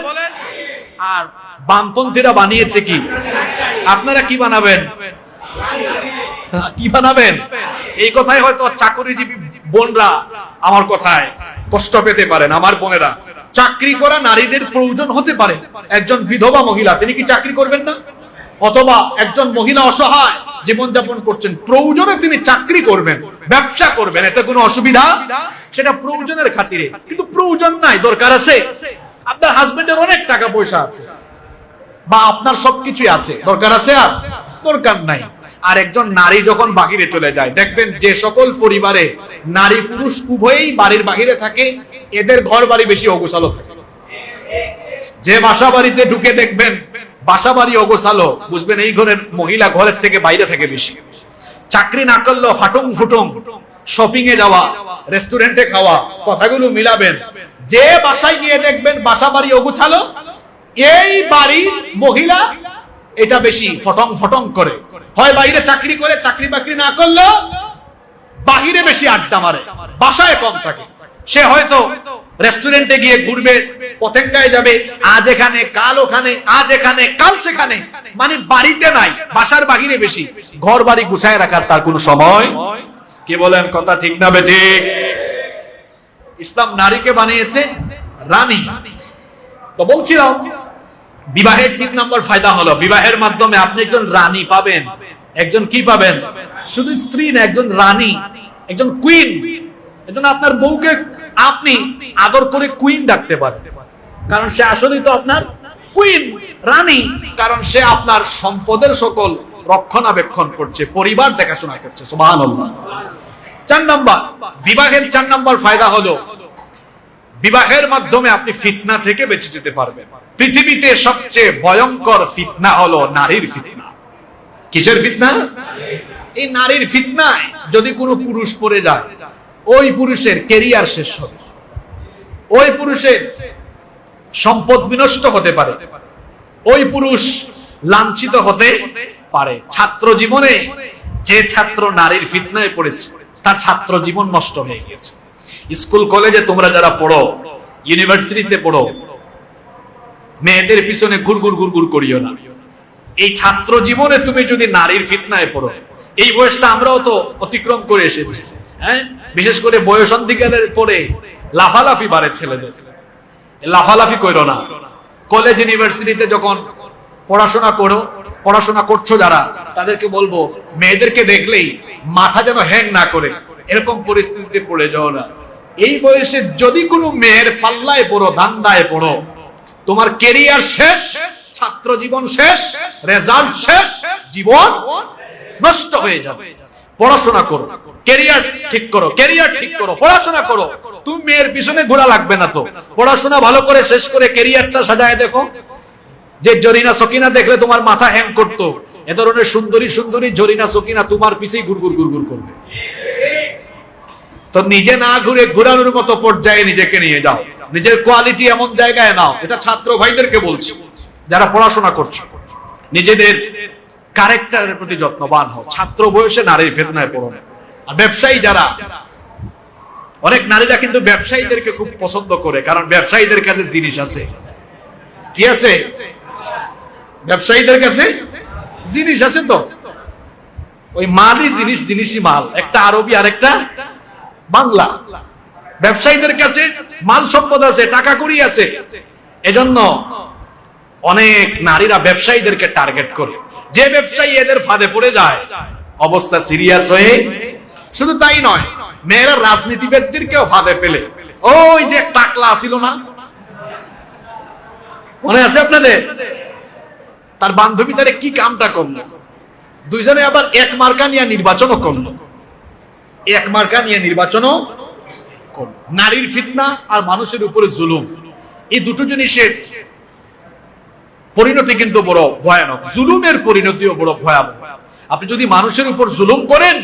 A: আর বামপন্থীরা বানিয়েছে কি? আপনারা কি বানাবেন? কি বানাবেন? এই কথাই হয়তো চাকরিজীবী বোনরা আমার কথায় কষ্ট পেতে পারেন। আমার বোনেরা, চাকরি করা নারীদের প্রয়োজন হতে পারে। একজন বিধবা মহিলা, তিনি কি চাকরি করবেন না? অথবা একজন মহিলা অসহায় জীবনযাপন করছেন, প্রয়োজনে তিনি চাকরি করবেন, ব্যবসা করবেন, এতে কোনো অসুবিধা, সেটা প্রয়োজনের খাতিরে। কিন্তু প্রয়োজন নাই, দরকার আছে। আপনার হাজবেন্ডের অনেক টাকা পয়সা আছে, বা আপনার সবকিছুই আছে, দরকার আছে? আর দরকার নাই। আর একজন নারী যখন বাহিরে চলে যায়, দেখবেন যে সকল পরিবারে নারী পুরুষ উভয়ই বাড়ির বাহিরে থাকে, এদের ঘর বাড়ি বেশি অগোছালো থাকে। যে বাসা বাড়িতে ঢুকে দেখবেন বাসা বাড়ি অগোছালো, বুঝবেন এই ঘরের মহিলা ঘরের থেকে বাইরে থাকে বেশি। চাকরি না করলেও ফাটুং ফুটুং শপিং এ যাওয়া, রেস্টুরেন্টে খাওয়া, কথাগুলো মিলাবেন। যে বাসায় গিয়ে দেখবেন বাসা বাড়ি অগোছালো, এই বাড়ির মহিলা এটা বেশি ফটং ফটং করে। হয় বাইরে চাকরি করে, চাকরি বাকরি না করলেও বাহিরে বেশি আড্ডা মারে, বাসায় কম থাকে। সে হয়তো রেস্টুরেন্টে গিয়ে ঘুরবে, পতেঙ্গায় যাবে, আজ এখানে কাল ওখানে, আজ এখানে কাল সেখানে, মানে বাড়িতে নাই, বাসার বাহিরে বেশি। ঘর বাড়ি গুছায় রাখার তার কোনো সময়। কি বলেন, কথা ঠিক না বেঠিক? ইসলাম নারীকে বানিয়েছে রানী। তো বলছিলাম, বিবাহের 3 নম্বর ফায়দা হলো, বিবাহের মাধ্যমে আপনি একজন রানী পাবেন। একজন কি পাবেন? শুধু স্ত্রী না, একজন রানী, একজন কুইন। এজন্য আপনার বউকে আপনি আদর করে কুইন ডাকতে পারেন, কারণ সে আসলেই তো আপনার কুইন, রানী। কারণ সে আপনার সম্পদের সকল রক্ষণাবেক্ষণ করছে, পরিবার দেখাশোনা করছে। সুবহানাল্লাহ। 4 নম্বর, বিবাহের 4 নম্বর ফায়দা হলো, বিবাহের মাধ্যমে আপনি ফিতনা থেকে বেঁচে যেতে পারবেন। পৃথিবীতে সবচেয়ে ভয়ঙ্কর ফিতনা হলো নারীর ফিতনা। কিসের ফিতনা? এই নারীর ফিতনায় যদি কোনো পুরুষ পড়ে যায়, ওই পুরুষের ক্যারিয়ার শেষ হবে, ওই পুরুষের সম্পদ বিনষ্ট হতে পারে, ওই পুরুষ লাঞ্ছিত হতে পারে। ছাত্র জীবনে যে ছাত্র নারীর ফিতনায় পড়েছে, তার ছাত্র জীবন নষ্ট হয়ে গেছে। স্কুল কলেজে তোমরা যারা পড়ো, ইউনিভার্সিটিতে পড়ো, মেয়েদের পিছনে গুড়গুড় গুড়গুড় করিও না। এই ছাত্র জীবনে তুমি যদি নারীর ফিতনায় পড়ো, এই বয়সটা আমরাও তো অতিক্রম করে এসেছি। হ্যাঁ, বিশেষ করে বয়সন্ধিকালের পরে লাফালাফি বাড়ে ছেলেদের। লাফালাফি করো না। কলেজ ইউনিভার্সিটিতে যখন পড়াশোনা করছো যারা, তাদেরকে বলবো মেয়েদেরকে দেখলেই মাথা যেন হ্যাং না করে, এরকম পরিস্থিতিতে পড়ে যাও না। এই বয়সে যদি কোনো মেয়ের পাল্লায় পড়ো, ধান্দায় পড়ো, তোমার ক্যারিয়ার শেষ, ছাত্র জীবন শেষ, রেজাল্ট শেষ, জীবন নষ্ট হয়ে যাবে। পড়াশোনা করো, ক্যারিয়ার ঠিক করো, ক্যারিয়ার ঠিক করো, পড়াশোনা করো। তুমি মেয়ের পিছনে ঘোরা লাগবে না তো, পড়াশোনা ভালো করে শেষ করে ক্যারিয়ারটা সাজায় দেখো। যে জরিনা সকিনা দেখলে তোমার মাথা হ্যাং করতো, এ ধরনের সুন্দরী সুন্দরী জরিনা সকিনা তোমার পিছেই গুড়গুড় গুড়গুড় করবে। তো নিজে না ঘুরে ঘুরানোর মতো পর্যায়ে নিজেকে নিয়ে যাও, নিজের কোয়ালিটি এমন জায়গায় নাও। এটা ছাত্র ভাইদেরকে বলছি, যারা পড়াশোনা করছো, নিজেদের ক্যারেক্টারের প্রতি যত্নবান হও। ছাত্র বয়সে নারীর ফিতনায় পড়ো না। আর ব্যবসায়ী যারা, অনেক নারীরা কিন্তু ব্যবসায়ীদেরকে খুব পছন্দ করে, কারণ ব্যবসায়ীদের কাছে জিনিস আছে। কি আছে? ব্যবসায়ীদের কাছে জিনিস আছে। তো ওই মালই জিনিস, জিনিসই মাল, একটা আরবি আর একটা বাংলা। ব্যবসায়ীদের কাছে মাল সম্পদ আছে, টাকা কড়ি আছে। এজন্য অনেক নারীরা ব্যবসায়ীদেরকে টার্গেট করে। যে ব্যবসায়ী এদের ফাঁদে পড়ে যায়, অবস্থা সিরিয়াস হয়ে। শুধু তাই নয়, মেয়েরা রাজনীতিবিদদেরকেও ফাঁদে পেলে, ওই যে টাকলা ছিল না, মনে আছে আপনাদের? তার বান্ধবী তারে কি কামটা করলো, দুইজনে আবার এক মার্কা নিয়ে নির্বাচনও করলো, এক মার্কা নিয়ে নির্বাচনও করলো। নারীর ফিতনা আর মানুষের উপরে জুলুম, এই দুটো জিনিসের পরিণতি কিন্তু বড় ভয়ানক। জুলুমের পরিণতিও বড় ভয়াবহ। আপনি যদি মানুষের উপর জুলুম করেন,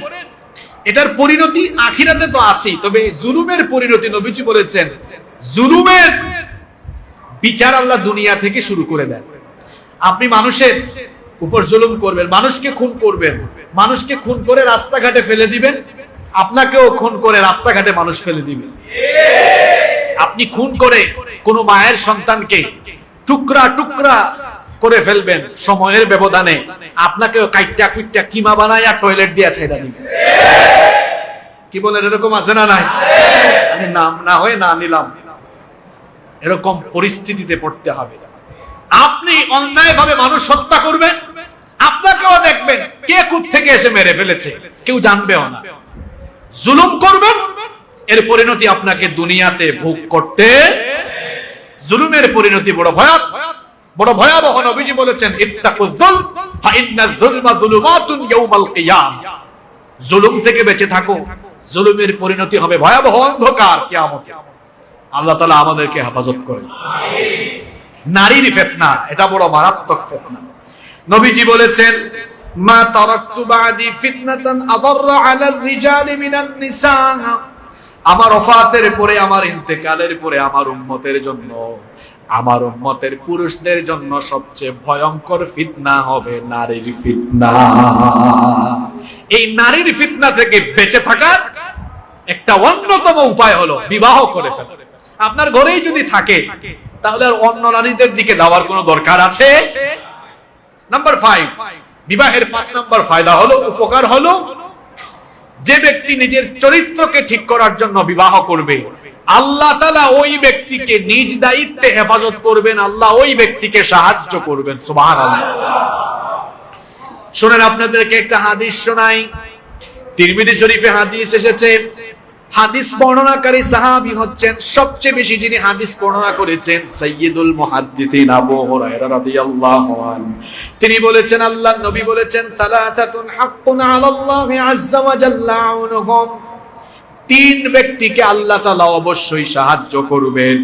A: এটার পরিণতি আখিরাতে তো আছেই, তবে জুলুমের পরিণতি নবীজি বলেছেন, জুলুমের বিচার আল্লাহ দুনিয়া থেকে শুরু করে দেন। আপনি মানুষের উপর জুলুম করবেন, মানুষকে খুন করবেন, মানুষকে খুন করে রাস্তাঘাটে ফেলে দিবেন, আপনাকেও খুন করে রাস্তাঘাটে মানুষ ফেলে দিবে। আপনি খুন করে কোন মায়ের সন্তানকে টুকরা টুকরা করে ফেলবেন, সময়ের ব্যবধানে আপনাকেও কাইটা কুইটা কিমা বানায়া টয়লেট দিয়া ছাইড়া দিবে। কি বলেন, এরকম আছে না নাই? আমি নাম না হয়ে না নিলাম, এরকম পরিস্থিতিতে পড়তে হবে। আপনি অন্যায়ভাবে মানুষ হত্যা করবেন, আপনাকেও দেখবেন কে কোত্থেকে এসে মেরে ফেলেছে, কেউ জানবেও না। জুলুম করবেন, এর পরিণতি আপনাকে দুনিয়াতে ভোগ করতে। জুলুমের পরিণতি বড় ভয়াবহ। নবীজি বলেছেন, ইত্তাকুয যুলম ফাইন্নায যুলমা যুলুমাতুন ইয়াউমাল কিয়ামা। জুলুম থেকে বেঁচে থাকো, জুলুমের পরিণতি হবে ভয়াবহ অন্ধকার কিয়ামতে। আল্লাহ তাআলা আমাদেরকে হেফাজত করেন। নারীর ফিতনা, এটা বড় মারাত্মক ফিতনা। নবীজি বলেছেন, মা তারাকতু বাদি ফিতনাতান আদাররা আলার রিজালি মিনান নিসা। আমার ওফাতের পরে, আমার ইন্তেকালের পরে আমার উম্মতের জন্য, আমার উম্মতের পুরুষদের জন্য সবচেয়ে ভয়ঙ্কর ফিতনা হবে নারীর ফিতনা। এই নারীর ফিতনা থেকে বেঁচে থাকার একটা অন্যতম উপায় হলো বিবাহ করে ফেলা। আপনার ঘরেই যদি থাকে তাহলে আর অন্য নারীদের দিকে যাওয়ার কোনো দরকার আছে? নাম্বার 5, বিবাহের 5 নম্বর ফায়দা হলো, উপকার হলো, যে ব্যক্তি নিজের চরিত্রকে ঠিক করার জন্য বিবাহ করবে, আল্লাহ তাআলা ওই ব্যক্তিকে নিজ দায়িত্বে হেফাজত করবেন, আল্লাহ ওই ব্যক্তিকে সাহায্য করবেন। সুবহানাল্লাহ। শুনেন, আপনাদেরকে একটা হাদিস শোনাই। তিরমিজি শরীফে হাদিস এসেছে। হাদিস বর্ণনাকারী সাহাবী হচ্ছেন, সবচেয়ে বেশি যিনি হাদিস বর্ণনা করেছেন, সাইয়্যিদুল মুহাদ্দিসিন আবু হুরায়রা রাদিয়াল্লাহু আনহু। তিনি বলেছেন, আল্লাহর নবী বলেছেন, সালাতাতুন হাক্কুন আলাল্লাহি আযজা ওয়া জাল্লা আউনুহুম। 3 ব্যক্তিকে আল্লাহ তাআলা অবশ্যই সাহায্য করবেন।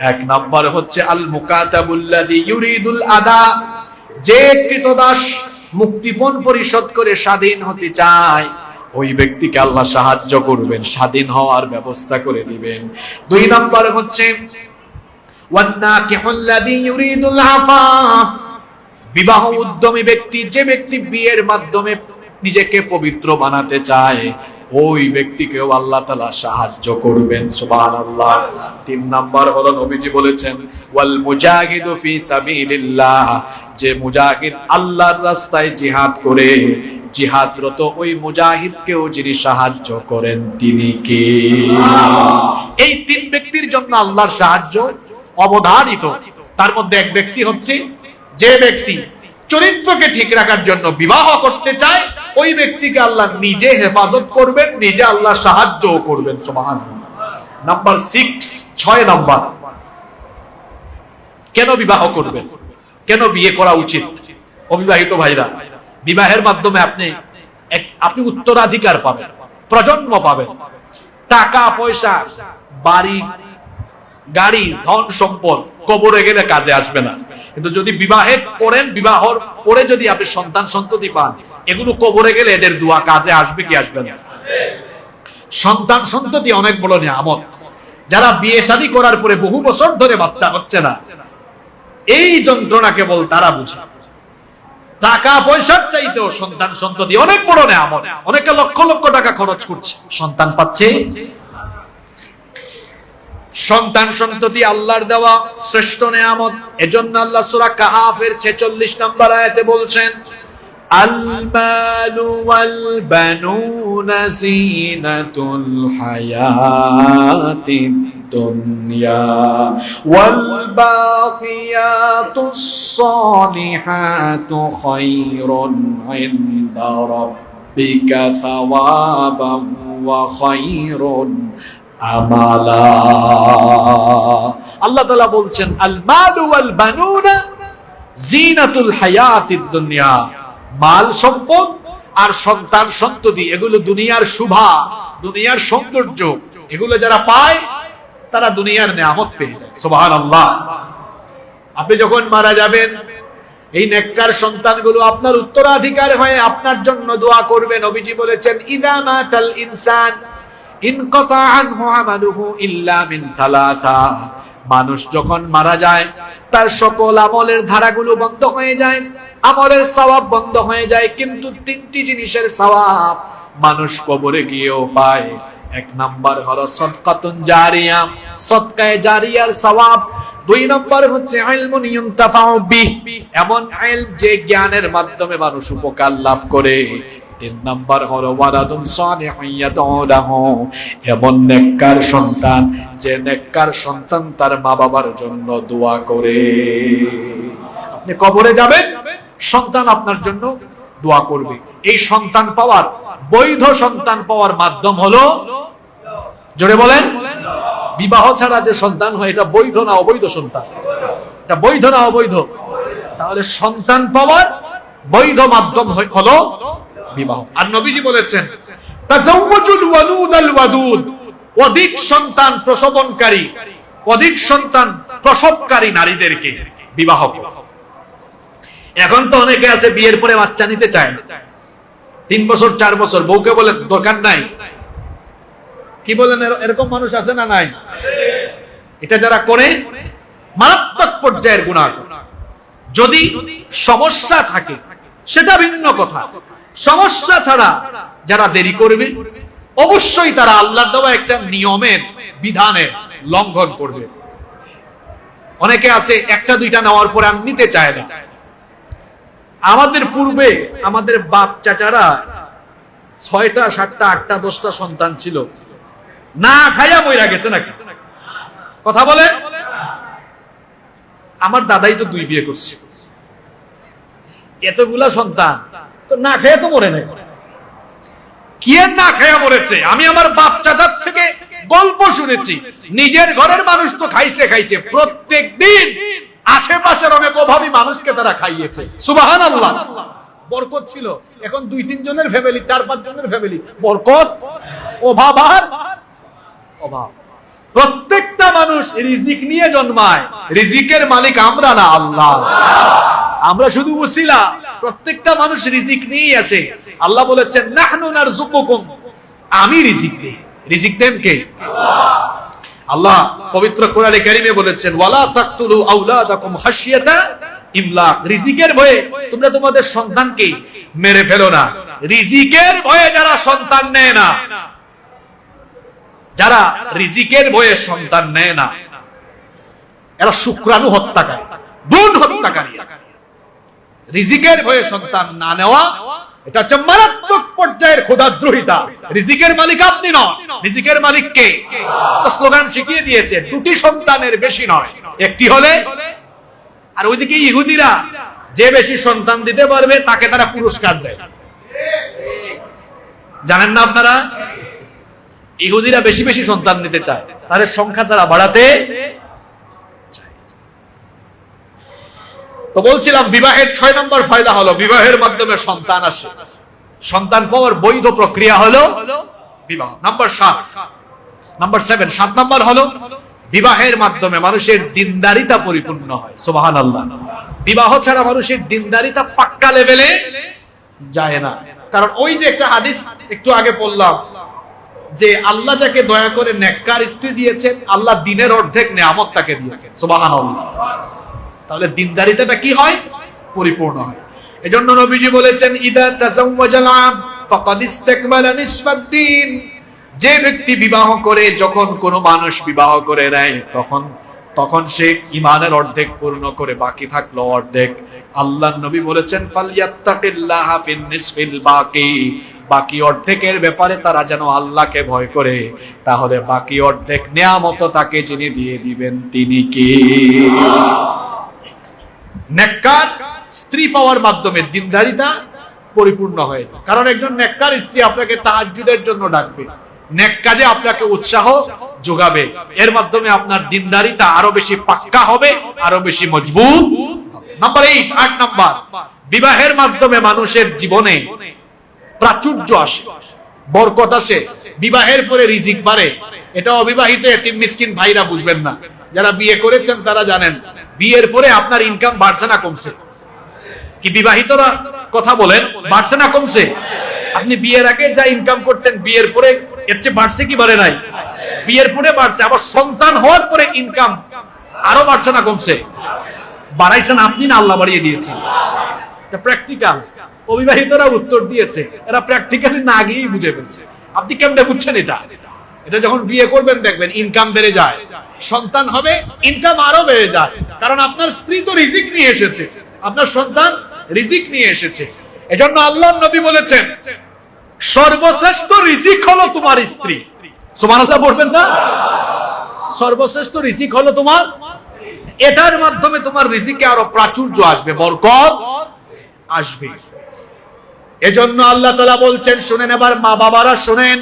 A: 1 নাম্বার হচ্ছে আল মুকাতাবুল্লাযী ইউরিদুল আদা, যে কৃতদাস মুক্তিপণ পরিশোধ করে স্বাধীন হতে চায়, ওই ব্যক্তিকে আল্লাহ সাহায্য করবেন, স্বাধীন হওয়ার ব্যবস্থা করে দিবেন। 2 নাম্বার হচ্ছে ওয়ান্নাকিহুল্লাযী ইউরিদুল আফাফ, বিবাহ উদ্যমী ব্যক্তি, যে ব্যক্তি বিয়ের মাধ্যমে নিজেকে পবিত্র বানাতে চায়, ওই ব্যক্তিকেও আল্লাহ তাআলা সাহায্য করবেন। সুবহানাল্লাহ। 3 নাম্বার হলো, নবীজি বলেছেন, ওয়াল মুজাহিদু ফি সাবিলিল্লাহ, যে মুজাহিদ আল্লাহর রাস্তায় জিহাদ করে, জিহাদরত ওই মুজাহিদকেও যিনি সাহায্য করেন তিনি কে? এই 3 ব্যক্তির জন্য আল্লাহর সাহায্য অবধারিত। তার মধ্যে এক ব্যক্তি হচ্ছে, যে ব্যক্তি চরিত্রকে ঠিক রাখার জন্য বিবাহ করতে চায়, ওই ব্যক্তিকে আল্লাহ নিজে হেফাজত করবেন, নিজে আল্লাহ সাহায্য করবেন। সুবহানাল্লাহ। নাম্বার 6 নাম্বার, কেন বিবাহ করবেন, কেন বিয়ে করা উচিত? অবিবাহিত ভাইরা, বিবাহের মাধ্যমে আপনি উত্তরাধিকার পাবেন, প্রজন্ম পাবেন, টাকা পয়সা, বাড়ি গাড়ি, ধন সম্পদ কবরে গেলে কাজে আসবে না। কিন্তু যদি বিবাহে করেন, বিবাহর পরে যদি আপনি সন্তান সন্ততি পান, এগুলো কবরে গেলে এদের দোয়া কাজে আসবে কি আসবে না? সন্তান সন্ততি অনেক বড় নিয়ামত। যারা বিয়ে শাদী করার পরে বহু বছর ধরে বাচ্চা হচ্ছে না, এই যন্ত্রণা কেবল তারা বুঝে। টাকা পয়সার চাইতেও সন্তান সন্ততি অনেক বড় নিয়ামত। অনেকে লক্ষ লক্ষ টাকা খরচ করছে, সন্তান পাচ্ছে। সন্তান সন্ততি আল্লাহর দেওয়া শ্রেষ্ঠ নিয়ামত। এজন্য আল্লাহ সূরা কাহাফের 46 নম্বর আয়াতে বলছেন, আল মালু ওয়াল বানুনা জিনাতুল হায়াতিদ দুনিয়া ওয়াল বাকিয়াতুস সালিহাতু খায়রুন ইনদা রাব্বিকা সাওয়াবান ওয়া খায়রুন আমালা। আল্লাহ তাআলা বলছেন, আল মালু ওয়াল বানুনা জিনাতুল হায়াতিদ দুনিয়া, মাল সম্পদ আর সন্তান সন্ততি, এগুলো দুনিয়ার শোভা, দুনিয়ার সৌন্দর্য। এগুলো যারা পায় তারা দুনিয়ার নিয়ামত পেয়ে যায়। সুবহানাল্লাহ। আপনি যখন মারা যাবেন, এই নেককার সন্তানগুলো আপনার উত্তরাধিকার হয়ে আপনার জন্য দোয়া করবে। নবীজি বলেছেন, ইযা মাতাল ইনসান ইনকাতা আনহু আমালুহু ইল্লা মিন সালাসা, মানুষ যখন মারা যায় তার সকল আমলের ধারাগুলো বন্ধ হয়ে যায়, আমলের সওয়াব বন্ধ হয়ে যায়, কিন্তু তিনটি জিনিসের সওয়াব মানুষ কবরে গিয়েও পায়। এক নাম্বার হলো সদকাতুন জারিয়া, সদকায়ে জারিয়ার সওয়াব। দুই নম্বর হচ্ছে ইলমুন ইউনতাফাউ বিহি, এমন ইলম যে জ্ঞানের মাধ্যমে মানুষ উপকার লাভ করে। তিন নাম্বার হলো ওয়ালাদুন সালিহুন ইয়াদউ লাহু, এমন নেককার সন্তান যে নেককার সন্তান তার মা বাবার জন্য দোয়া করে। আপনি কবরে যাবেন, সন্তান আপনার জন্য দোয়া করবে। এই সন্তান পাওয়ার, বৈধ সন্তান পাওয়ার মাধ্যম হলো, জোরে বলেন, বিবাহ ছাড়া যে সন্তান হয় এটা বৈধ না অবৈধ সন্তান? এটা বৈধ না অবৈধ? তাহলে সন্তান পাওয়ার বৈধ মাধ্যম হলো বিবাহ। আর নবীজি বলেছেন তাজাওয়াজুল ওয়ালুদাল ওয়াদুদ, অধিক সন্তান প্রসবনকারী, অধিক সন্তান প্রসবকারী নারীদেরকে বিবাহ করো। এখন তো অনেকে আছে বিয়ের পরে বাচ্চা নিতে চায় না, 3 বছর 4 বছর, বউকে বলে দরকার নাই। কি বলেন, এরকম মানুষ আছে না নাই? এটা যারা করে মারাত্মক পর্যায়ের গুনাহ। যদি সমস্যা থাকে সেটা ভিন্ন কথা, সমস্যা ছাড়া যারা দেরি করবে অবশ্যই তারা আল্লাহর দেওয়া একটা নিয়মের বিধানের লঙ্ঘন করবে। অনেকে আছে একটা দুইটা নেওয়ার পরে আর নিতে চায় না। আমাদের পূর্বে আমাদের বাপ চাচারা 6টা 7টা 8টা 10টা সন্তান ছিল, না খাইয়া মইরা গেছে নাকি? কথা বলে। আমার দাদাই তো 2 বিয়ে করছে, এতগুলা সন্তান তো না খেয়ে তো মরে নাই। কি আর না খেয়ে মরেছে? আমি আমার বাপ চাচার থেকে গল্প শুনেছি, নিজের ঘরের মানুষ তো খাইছে খাইছে, প্রত্যেক দিন আশেপাশের অনেক অভাবী মানুষকে তারা খাইয়েছে। সুবহানাল্লাহ, বরকত ছিল। এখন 2-3 জনের ফ্যামিলি, 4-5 জনের ফ্যামিলি, বরকত, অভাব আর অভাব। প্রত্যেকটা মানুষ রিজিক নিয়ে জন্মায়, রিজিকের মালিক আমরা না, আল্লাহ। আমরা শুধু ওসিলা। প্রত্যেকটা মানুষ রিজিক নিয়ে আসে। আল্লাহ বলেছেন নাহনু নারযুকুকুম, আমি রিজিক দেই। রিজিক দেন কে? আল্লাহ পবিত্র কোরআনে কারীমে বলেছেন ওয়ালা তাকতুলু আওলাদাকুম খাশিয়াতা ইমলাক, রিজিকের ভয়ে তোমরা তোমাদের সন্তানকে মেরে ফেলো না। রিজিকের ভয়ে যারা সন্তান নেয় না, যারা রিজিকের ভয়ে সন্তান নেয় না, এরা শুক্রাণু হত্যাকারী, ভ্রূণ হত্যাকারী। রিজিকের ভয়ে সন্তান না নেওয়া এটা হচ্ছে মারাত্মক পর্যায়ের খোদাদ্রোহিতা। রিজিকের মালিক আপনি নন, রিজিকের মালিক কে? তো স্লোগান শিখিয়ে দিয়েছে 2টি সন্তানের বেশি নয়, একটি হলে। আর ওইদিকে ইহুদিরা যে বেশি সন্তান দিতে পারবে তাকে তারা পুরস্কার দেয়। জানেন না আপনারা? ইহুদিরা বেশি বেশি সন্তান নিতে চায়, তাদের সংখ্যা তারা বাড়াতে চায়। তো বলছিলাম বিবাহের 6 নম্বর ফায়দা হলো বিবাহের মাধ্যমে সন্তান আসে। সন্তান পাওয়ার বৈধ প্রক্রিয়া হলো বিবাহ। নাম্বার 7 নম্বর হলো বিবাহের মাধ্যমে মানুষের দিনদারিতা পরিপূর্ণ হয়। সুবহানাল্লাহ। বিবাহ ছাড়া মানুষের দিনদারিতা পাক্কা লেভেলে যায় না। কারণ ওই যে একটা হাদিস একটু আগে পড়লাম যে আল্লাহ যাকে দয়া করে নেককার স্ত্রী দিয়েছেন, আল্লাহ দিনের অর্ধেক নিয়ামত তাকে দিয়েছেন। সুবহানাল্লাহ। তাহলে দিনদারিতাটা কি হয়? পরিপূর্ণ হয়। এজন্য নবীজি বলেছেন ইদা তাজাওয়াজাল আবদ ফাকাদ ইসতাকমালা নিসফাদ-দ্বীন, যে ব্যক্তি বিবাহ করে, যখন কোনো মানুষ বিবাহ করে নেয় তখন সে ঈমানের অর্ধেক পূর্ণ করে, বাকি থাকলো অর্ধেক। আল্লাহর নবী বলেছেন ফালইয়াত্তাকিল্লাহা ফিন নিসফিল বাকি, বাকি অর্ধেকের ব্যাপারে তারা যেন আল্লাহকে ভয় করে। তাহলে বাকি অর্ধেক নিয়ামত তাকে যিনি দিয়ে দিবেন তিনি কে? নেককার স্ত্রী পাওয়ার মাধ্যমে দিনদারিতা পরিপূর্ণ হয়। কারণ একজন নেককার স্ত্রী আপনাকে তাহাজ্জুদের জন্য ডাকবে, নেক কাজে আপনাকে উৎসাহ যোগাবে, এর মাধ্যমে আপনার দিনদারিতা আরো বেশি পাক্কা হবে, আরো বেশি মজবুত। নাম্বার 8 নাম্বার, বিবাহের মাধ্যমে মানুষের জীবনে প্রাচুর্য আসে, বরকত আসে। বিবাহের পরে রিজিক বাড়ে। এটা অবিবাহিত এতিম মিসকিন ভাইরা বুঝবেন না, যারা বিয়ে করেছেন তারা জানেন বিয়ের পরে আপনার ইনকাম বাড়ছে না কমছে? কি বিবাহিতরা কথা বলেন, বাড়ছে না কমছে? আপনি বিয়ের আগে যা ইনকাম করতেন বিয়ের পরে এর চেয়ে বাড়ছে কি বাড়ে নাই? বিয়ের পরে বাড়ছে। আবার সন্তান হওয়ার পরে ইনকাম আরো বাড়ছে না কমছে? বাড়াইছেন আপনি না আল্লাহ বাড়িয়ে দিয়েছেন? এটা প্র্যাকটিক্যাল। অবিবাহিতরা উত্তর দিয়েছে, এরা প্র্যাকটিক্যালি না গিয়েই বুঝে ফেলছে। আপনি কেমনে বুঝছেন এটা? এটা যখন বিয়ে করবেন দেখবেন ইনকাম বেড়ে যায়, সন্তান হবে ইনকাম আরো বেড়ে যায়, কারণ আপনার স্ত্রী তো রিজিক নিয়ে এসেছে, আপনার সন্তান রিজিক নিয়ে এসেছে। এজন্য আল্লাহর নবী বলেছেন সর্বশ্রেষ্ঠ রিজিক হলো তোমার স্ত্রী। সুবহানাল্লাহ বলবেন না? সর্বশ্রেষ্ঠ রিজিক হলো তোমার, এটার মাধ্যমে তোমার রিজিকে আরো প্রাচুর্য আসবে, বরকত আসবে। এজন্য আল্লাহ তাআলা বলছেন, শুনেন এবার মা বাবারা শুনেন,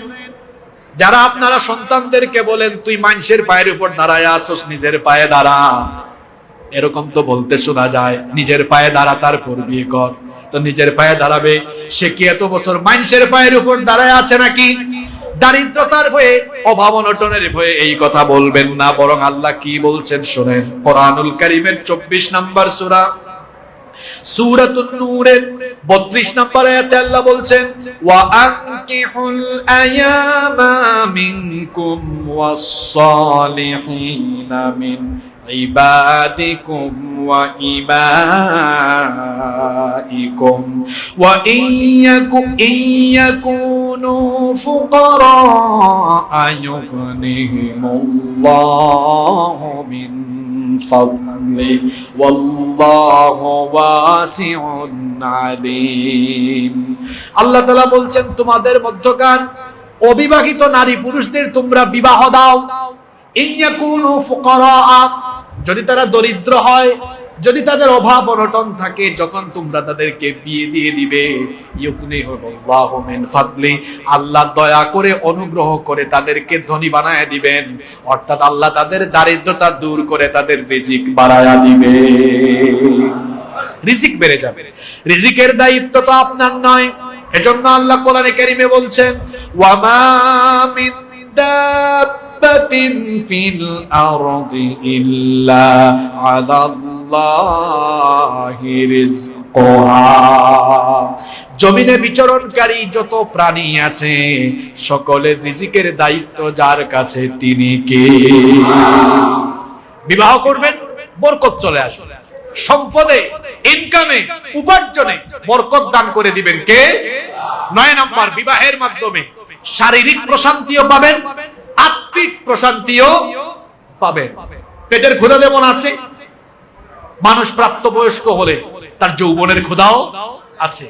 A: যারা আপনারা সন্তানদেরকে বলেন তুই মানুষের পায়ের উপর দাঁড়ায় আসোস, নিজের পায়ে দাঁড়া, এরকম তো বলতে শোনা যায়, নিজের পায়ে দাঁড়া তারপর বিয়ে কর। তো নিজের পায়ে দাঁড়াবে সে কি এত বছর মানুষের পায়ের উপর দাঁড়ায় আছে নাকি? দারিদ্রতার ভয়ে, অভাব অনটনের ভয়ে এই কথা বলবেন না, বরং আল্লাহ কি বলছেন শুনেন। কোরআনুল কারীমের 24 নম্বর সূরা সূরাতুন নূরের 32 নম্বর আয়াতে আল্লাহ বলছেন, ওয়া আনকিহুল আয়ামা মিনকুম ওয়াস-সালিহিনা মিন ইবাদিকুম ওয়া ইমাইকুম ওয়া ইয়াকুনু ফুকারা আয়ুগনিহিমুল্লাহু মিন ফাদলি ওয়াল্লাহু ওয়াসিউন আলীম। আল্লাহ তাআলা বলছেন তোমাদের মধ্যকার অবিবাহিত নারী পুরুষদের তোমরা বিবাহ দাও, ইয়াকুনু ফুকারা, যদি তারা দরিদ্র হয়, যদি তাদের অভাব অনটন থাকে, যখন তোমরা তাদেরকে বিয়ে দিয়ে দিবে, ইউগনিহুল্লাহু মিন ফাদলি, আল্লাহ দয়া করে অনুগ্রহ করে তাদেরকে ধনী বানায় দিবেন, অর্থাৎ আল্লাহ তাদের দারিদ্রতা দূর করে তাদের রিজিক বাড়ায়া দিবে, রিজিক বেড়ে যাবে। রিজিকের দায়িত্ব তো আপনার নয়। এজন্য আল্লাহ কোরআনে কারীমে বলছেন, ওয়া মা মিন দাব্বাতিন ফিল আরদি ইল্লা আলাল্লাহি রিজকুহা, জমিনে বিচরণকারী যত প্রাণী আছে সকলের রিজিকের দায়িত্ব যার কাছে, তিনি কে? বিবাহ করবেন, বরকত চলে আসবে, সম্পদে, ইনকামে, উপার্জনে বরকত দান করে দিবেন কে? 9 নম্বর, বিবাহের মাধ্যমে শারীরিক প্রশান্তিও পাবেন, আত্মিক প্রশান্তিও পাবেন। পেটের ক্ষুধা যেমন আছে, মানুষ প্রাপ্তবয়স্ক হলে তার যৌবনের ক্ষুধাও আছে,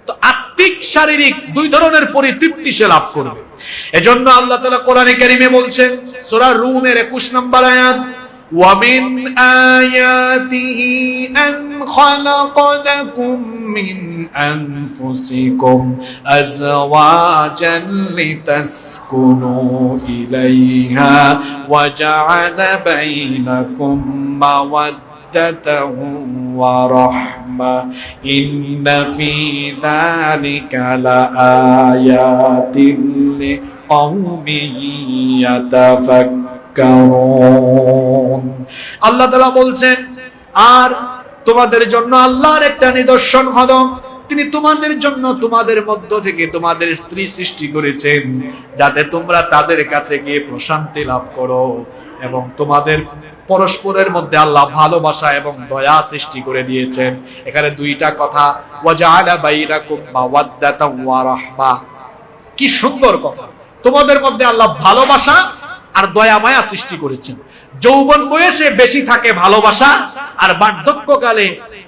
A: তো আত্মিক শারীরিক দুই ধরনের পরিতৃপ্তি সে লাভ করবে। এজন্য আল্লাহ তাআলা কোরআনে কারীমে বলছেন, সূরা রুমের 21 নম্বর আয়াত, وَمِنْ آيَاتِهِ أَنْ خَلَقَ لَكُم مِّنْ أَنفُسِكُمْ أَزْوَاجًا لِتَسْكُنُوا إِلَيْهَا وَجَعَلَ بَيْنَكُم مَّوَدَّةً وَرَحْمَةً إِنَّ فِي ذَلِكَ لَآيَاتٍ لِقَوْمٍ يَتَفَكَّرُونَ। আল্লাহ তাআলা বলছেন, আর তোমাদের জন্য আল্লাহর একটা নিদর্শন হলো, তিনি তোমাদের জন্য তোমাদের মধ্য থেকে তোমাদের স্ত্রী সৃষ্টি করেছেন, যাতে তোমরা তাদের কাছে গিয়ে প্রশান্তি লাভ করো, এবং তোমাদের পরস্পরের মধ্যে আল্লাহ ভালোবাসা এবং দয়া সৃষ্টি করে দিয়েছেন। এখানে দুইটা কথা, ওয়াজআলা বাইনাকুম মাওয়াদ্দাতাও ওয়া রাহমা, কি সুন্দর কথা। তোমাদের মধ্যে আল্লাহ ভালোবাসা আর দয়া মায়া সৃষ্টি করেছেন। যৌবন বয়সে বেশি থাকে ভালোবাসা, আর বার্ধক্যকালে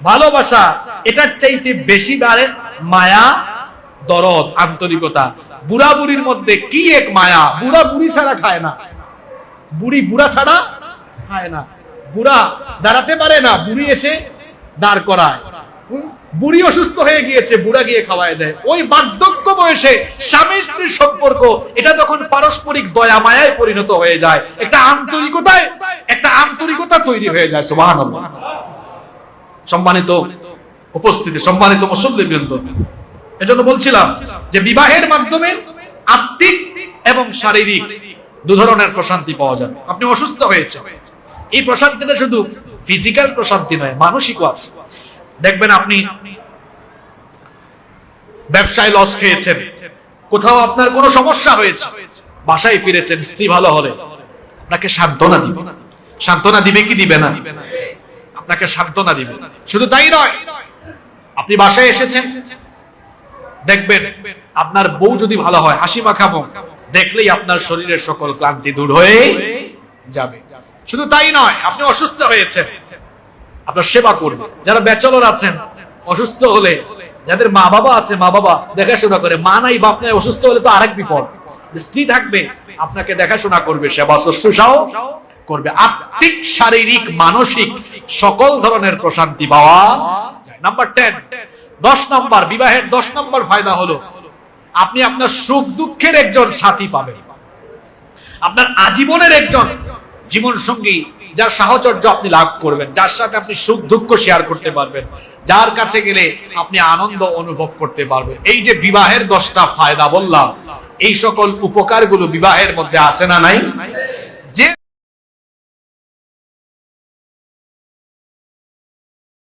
A: ভালোবাসা এটার চাইতে বেশি বাড়ে মায়া, দরদ, আন্তরিকতা। বুড়া বুড়ির মধ্যে কি এক মায়া, বুড়া বুড়ি ছাড়া খায় না, বুড়ি বুড়া ছাড়া খায় না, বুড়া দাঁড়াতে পারে না, বুড়ি এসে দাঁড় করায়, বুড়ি অসুস্থ হয়ে গিয়েছে, বুড়া গিয়ে খাওয়ায় দেয়। ওই বার্ধক্য বয়সে স্বামী স্ত্রীর সম্পর্ক, এটা যখন পারস্পরিক দয়া মায়ায় পরিণত হয়ে যায়, একটা আন্তরিকতা তৈরি হয়ে যায়। সুবহানাল্লাহ। সম্মানিত উপস্থিতি, সম্মানিত মুসল্লিবৃন্দ, এজন্য বলছিলাম যে বিবাহের মাধ্যমে আত্মিক এবং শারীরিক দু ধরনের প্রশান্তি পাওয়া যাবে। আপনি অসুস্থ হয়েছে, এই প্রশান্তিটা শুধু ফিজিক্যাল প্রশান্তি নয়, মানসিকও আছে। দেখবেন আপনি ব্যবসায় লস খেয়েছেন, কোথাও আপনার কোনো সমস্যা হয়েছে, বাসায় ফিরেছেন, স্ত্রী ভালো হলে আপনাকে সান্ত্বনা দিবে, সান্ত্বনা দিবে কি দিবে না? আপনাকে সান্ত্বনা দিবে। শুধু তাই নয়, আপনি বাসায় এসেছেন, দেখবেন আপনার বউ যদি ভালো হয়, হাসি মাখা মুখ, দেখলেই আপনার শরীরের সকল ক্লান্তি দূর হয়ে যাবে। শুধু তাই নয়, আপনি অসুস্থ হয়েছেন, আপনার সেবা করবে। যারা ব্যাচেলর আছেন, অসুস্থ হলে, যাদের মা বাবা আছে, মা বাবা দেখাশোনা করে, মা নাই বাপ নাই, অসুস্থ হলে তো আরেক বিপদ। স্ত্রী থাকবে, আপনাকে দেখাশোনা করবে, সেবা শুশ্রূষাও করবে। আত্মিক, শারীরিক, মানসিক সকল ধরনের প্রশান্তি পাওয়া যায়। নাম্বার 10, 10 নম্বর, বিবাহের 10 নম্বর ফায়দা হলো আপনি আপনার সুখ দুঃখের একজন সাথী পাবেন। আপনার আজীবনের একজন জীবন সঙ্গী, যার সাহচর্য আপনি লাভ করবেন, যার সাথে আপনি সুখ দুঃখ শেয়ার করতে পারবেন, যার কাছে গেলে আপনি আনন্দ অনুভব করতে পারবেন। এই যে বিবাহের 10টা ফায়দা বললাম, এই সকল উপকারগুলো বিবাহের মধ্যে আছে না নাই?